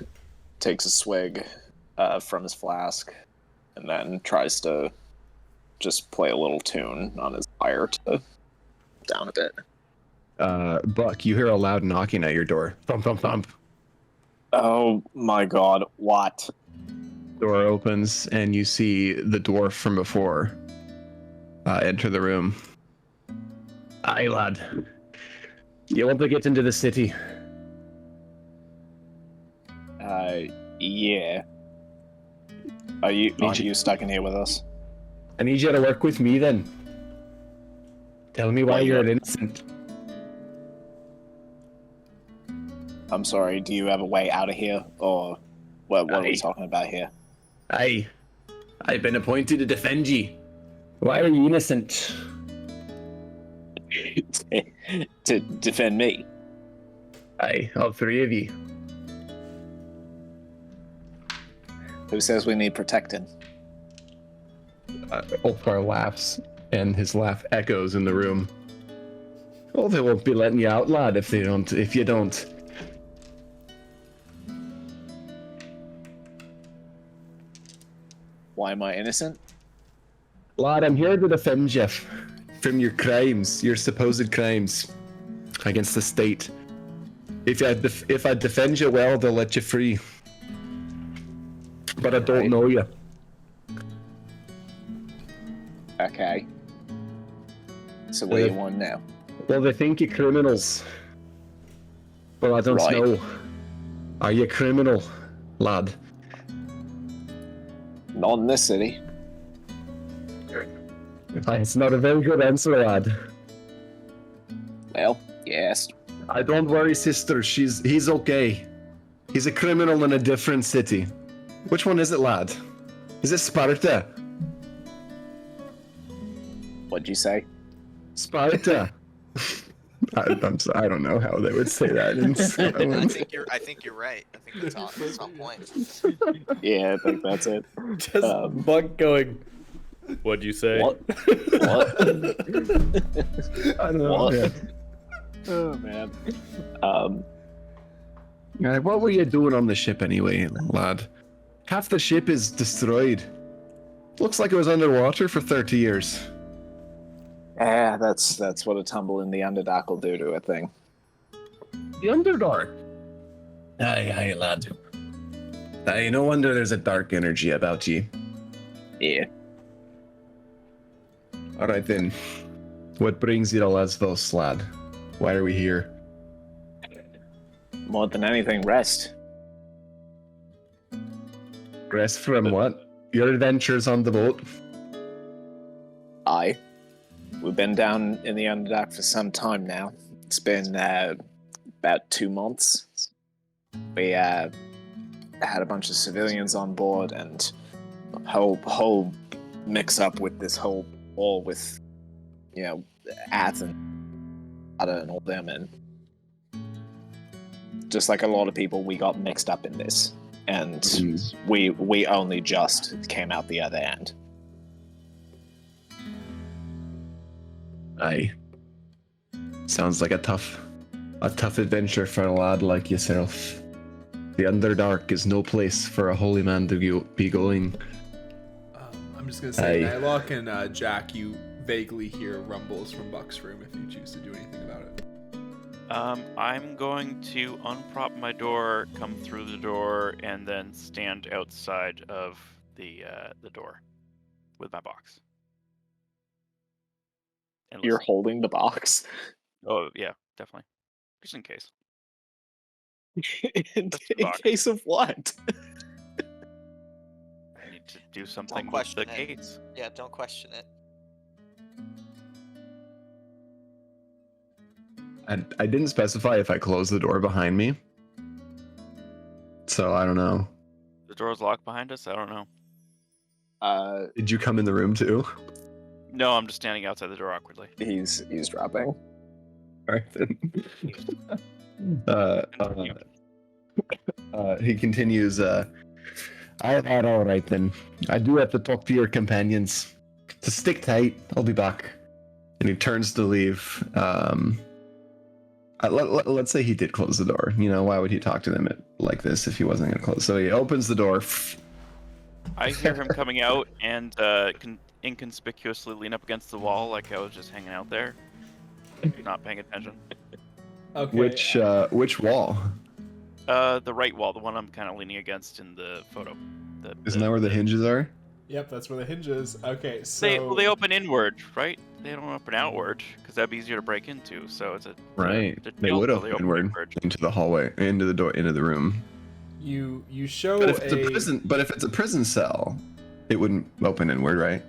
Speaker 3: takes a swig from his flask, and then tries to just play a little tune on his lyre to down a bit.
Speaker 7: Buck, you hear a loud knocking at your door. Thump, thump, thump.
Speaker 3: Oh my god, what?
Speaker 7: Door opens, and you see the dwarf from before enter the room.
Speaker 14: Aye, lad. You want to get into the city?
Speaker 3: Yeah. Aren't you stuck in here with us?
Speaker 14: I need you to work with me then. Tell me why you're an innocent.
Speaker 3: I'm sorry, do you have a way out of here? Or what are we talking about here?
Speaker 14: Aye. I've been appointed to defend ye. Why are you innocent?
Speaker 3: To defend me.
Speaker 14: Aye, all three of you.
Speaker 3: Who says we need protecting?
Speaker 7: Ulfgar laughs, and his laugh echoes in the room.
Speaker 14: Oh, they won't be letting you out, lad, if you don't.
Speaker 3: Why am I innocent?
Speaker 7: Lad, I'm here to defend you from your crimes, your supposed crimes against the state. If I defend you well, they'll let you free. But I don't know you.
Speaker 3: Okay. So what do you want now?
Speaker 7: Well, they think you're criminals. But I don't know. Are you a criminal, lad?
Speaker 3: Not in this city.
Speaker 7: It's not a very good answer, lad.
Speaker 3: Well, yes.
Speaker 7: I don't worry, sister. He's okay. He's a criminal in a different city. Which one is it, lad? Is it Sparta?
Speaker 3: What'd you say?
Speaker 7: Sparta. I don't know how they would say that in Scotland.
Speaker 6: I think you're right. I think that's on point.
Speaker 3: Yeah, I think that's it.
Speaker 11: Just Buck going. What'd you say?
Speaker 3: What?
Speaker 7: I don't know.
Speaker 3: What?
Speaker 7: Yeah.
Speaker 3: Oh man.
Speaker 7: What were you doing on the ship anyway, lad? Half the ship is destroyed. Looks like it was underwater for 30 years.
Speaker 3: Yeah, that's what a tumble in the Underdark will do to a thing.
Speaker 7: The Underdark? Aye, lad. Aye, no wonder there's a dark energy about you.
Speaker 3: Yeah.
Speaker 7: Alright then. What brings you to Lesvos, lad? Why are we here?
Speaker 3: More than anything, rest.
Speaker 7: Rest from what? Your adventures on the boat?
Speaker 3: Aye. We've been down in the Underdark for some time now. It's been about 2 months. We had a bunch of civilians on board and a whole mix up with this whole war with, Ath and Ada and all them, and just like a lot of people, we got mixed up in this, and we only just came out the other end.
Speaker 7: Aye. Sounds like a tough adventure for a lad like yourself. The Underdark is no place for a holy man to be going.
Speaker 1: I'm just gonna say, Nylock and Jack, you vaguely hear rumbles from Buck's room if you choose to do anything about it.
Speaker 2: I'm going to unprop my door, come through the door, and then stand outside of the door with my box. And
Speaker 3: You're holding the box?
Speaker 2: Oh yeah, definitely, just in case.
Speaker 3: in case of what?
Speaker 2: I need to do something
Speaker 6: Don't
Speaker 2: with
Speaker 6: question
Speaker 2: the
Speaker 6: it.
Speaker 2: gates.
Speaker 6: Yeah, don't question it.
Speaker 7: I didn't specify if I closed the door behind me. So I don't know.
Speaker 2: The door's locked behind us? I don't know.
Speaker 7: Did you come in the room too?
Speaker 2: No, I'm just standing outside the door awkwardly.
Speaker 3: He's dropping.
Speaker 7: Alright then. He continues, alright then. I do have to talk to your companions. So stick tight, I'll be back. And he turns to leave. Let's say he did close the door. Why would he talk to them like this if he wasn't going to close? So he opens the door.
Speaker 2: I hear him coming out and inconspicuously lean up against the wall like I was just hanging out there, not paying attention.
Speaker 1: Okay.
Speaker 7: Which wall?
Speaker 2: The right wall, the one I'm kind of leaning against in the photo.
Speaker 7: Isn't that where the hinges are?
Speaker 1: Yep, that's where the hinge is. Okay, so...
Speaker 2: They open inward, right? They don't open outward, because that'd be easier to break into, so it's a...
Speaker 7: Right. They would open inward into the hallway, into the door, into the room.
Speaker 1: You show
Speaker 7: but if it's a prison cell, it wouldn't open inward, right?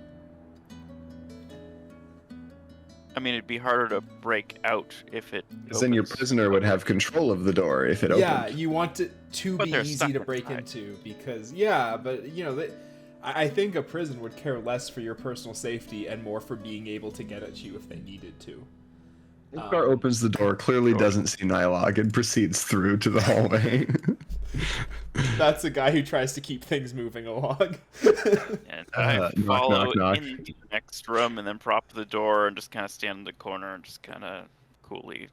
Speaker 2: I mean, it'd be harder to break out if it
Speaker 7: Because then your prisoner would have control of the door if it opened.
Speaker 1: Yeah, you want it to be easy to break into, because, but, I think a prison would care less for your personal safety and more for being able to get at you if they needed to.
Speaker 7: Scar opens the door, clearly doesn't see Nylog, and proceeds through to the hallway.
Speaker 1: That's a guy who tries to keep things moving along.
Speaker 2: And I follow in the next room and then prop the door and just kind of stand in the corner and just kind of coolly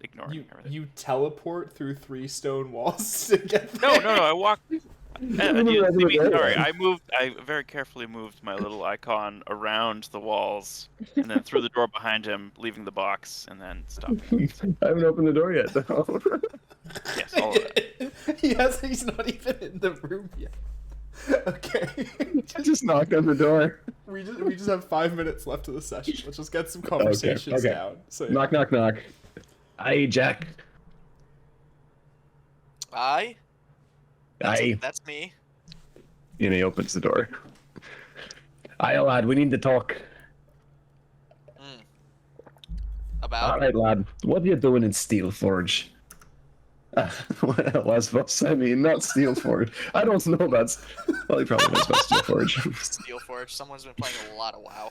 Speaker 2: ignoring everything.
Speaker 1: You teleport through 3 stone walls to get there?
Speaker 2: No, I Sorry, I very carefully moved my little icon around the walls, and then through the door behind him, leaving the box, and then stopped.
Speaker 13: I haven't opened the door yet, though.
Speaker 2: Yes, all of it.
Speaker 1: He's not even in the room yet. Okay.
Speaker 13: Just knock on the door.
Speaker 1: We just have 5 minutes left of the session. Let's just get some conversations
Speaker 13: Okay.
Speaker 1: down. So, yeah.
Speaker 13: Knock, knock, knock. Aye, Jack.
Speaker 6: Aye.
Speaker 13: Aye.
Speaker 6: That's me.
Speaker 13: And he opens the door. Aye, lad, we need to talk.
Speaker 6: About?
Speaker 13: Alright, lad. What are you doing in Steelforge? Lesvos, I mean, not Steelforge. I don't know that's... Well, he probably knows about Steelforge.
Speaker 6: Steelforge. Someone's been playing a lot of WoW.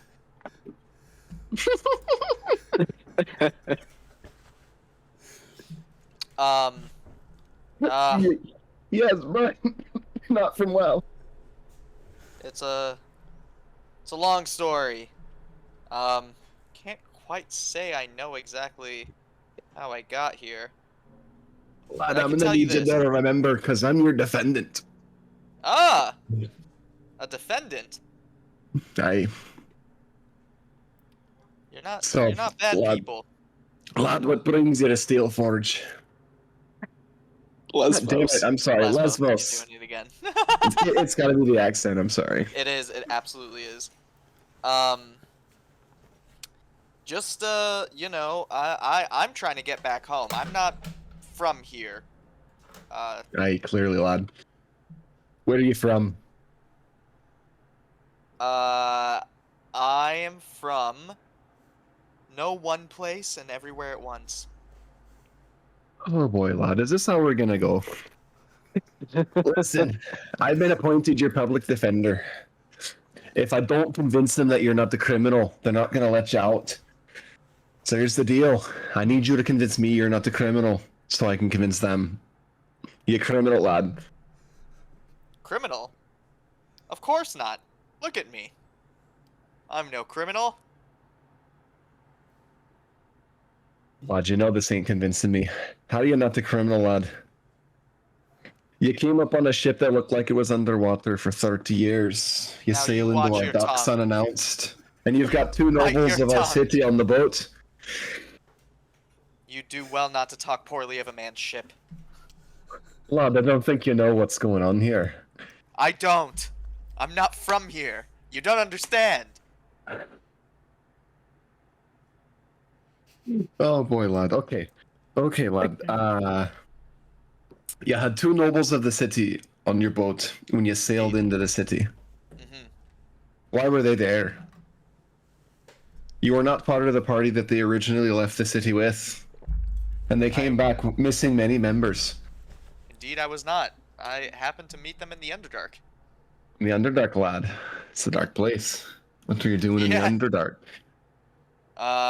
Speaker 13: Yes, but not from WoW.
Speaker 6: It's a long story. Can't quite say I know exactly how I got here.
Speaker 13: Lad, I'm gonna need you to remember, because I'm your defendant.
Speaker 6: Ah! A defendant?
Speaker 13: Aye.
Speaker 6: You're not bad
Speaker 13: lad,
Speaker 6: people.
Speaker 13: Lad, what brings you to Steelforge?
Speaker 3: Lesvos.
Speaker 13: Damn it, I'm sorry, Lesvos.
Speaker 6: Doing it again.
Speaker 13: It's gotta be the accent, I'm sorry.
Speaker 6: It is, it absolutely is. Just, you know, I'm trying to get back home. I'm not from here.
Speaker 13: Aye, clearly, lad. Where are you from?
Speaker 6: I am from no one place and everywhere at once.
Speaker 13: Oh boy, lad, is this how we're gonna go? Listen, I've been appointed your public defender. If I don't convince them that you're not the criminal, they're not gonna let you out. So here's the deal. I need you to convince me you're not the criminal, so I can convince them. You criminal, lad.
Speaker 6: Criminal? Of course not. Look at me. I'm no criminal.
Speaker 13: Lad, you know this ain't convincing me. How are you not the criminal, lad? You came up on a ship that looked like it was underwater for 30 years. You
Speaker 6: Now
Speaker 13: sail
Speaker 6: you
Speaker 13: into
Speaker 6: watch
Speaker 13: our
Speaker 6: your
Speaker 13: docks
Speaker 6: tongue.
Speaker 13: unannounced. And you've got two
Speaker 6: Bite
Speaker 13: nobles
Speaker 6: your
Speaker 13: of our
Speaker 6: tongue.
Speaker 13: city on the boat.
Speaker 6: You do well not to talk poorly of a man's ship.
Speaker 13: Lad, I don't think you know what's going on here.
Speaker 6: I don't. I'm not from here. You don't understand.
Speaker 13: Oh boy, lad. Okay. Okay, lad. You had two nobles of the city on your boat when you sailed into the city. Why were they there? You were not part of the party that they originally left the city with. And they came back missing many members.
Speaker 6: Indeed, I was not. I happened to meet them in the Underdark.
Speaker 13: In the Underdark, lad. It's a dark place. What are you doing in the Underdark?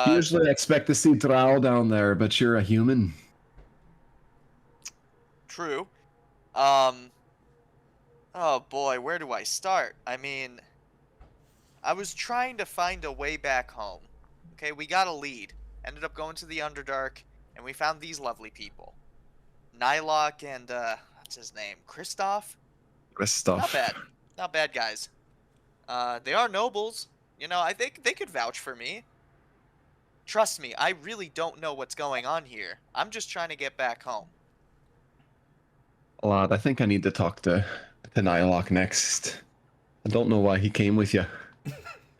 Speaker 13: Usually I expect to see Drow down there, but you're a human.
Speaker 6: True. Oh boy, where do I start? I mean, I was trying to find a way back home. Okay, we got a lead. Ended up going to the Underdark, and we found these lovely people. Nylok and, what's his name? Kristoff? Not bad. Not bad guys. They are nobles. You know, I think they could vouch for me. Trust me, I really don't know what's going on here. I'm just trying to get back home.
Speaker 13: Lad, I think I need to talk to Nylok next. I don't know why he came with you.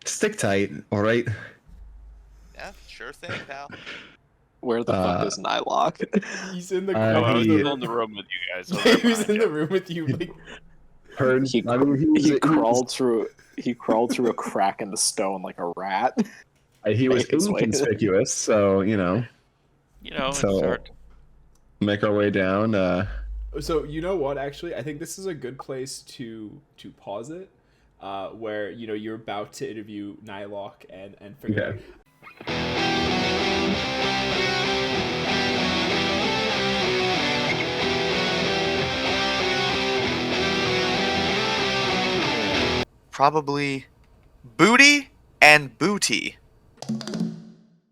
Speaker 13: Stick tight, alright?
Speaker 6: Yeah, sure thing, pal.
Speaker 3: Where the fuck is Nylok?
Speaker 1: He's in the
Speaker 2: I was still in the room with you guys. So
Speaker 1: He was in the room with you. Like...
Speaker 3: He crawled through a crack in the stone like a rat.
Speaker 13: He was inconspicuous, so you know.
Speaker 2: You know,
Speaker 13: so
Speaker 2: it's hard.
Speaker 13: Make our way down.
Speaker 1: So you know what? Actually, I think this is a good place to pause it, where you know you're about to interview Nylok and figure out.
Speaker 6: Probably booty and booty.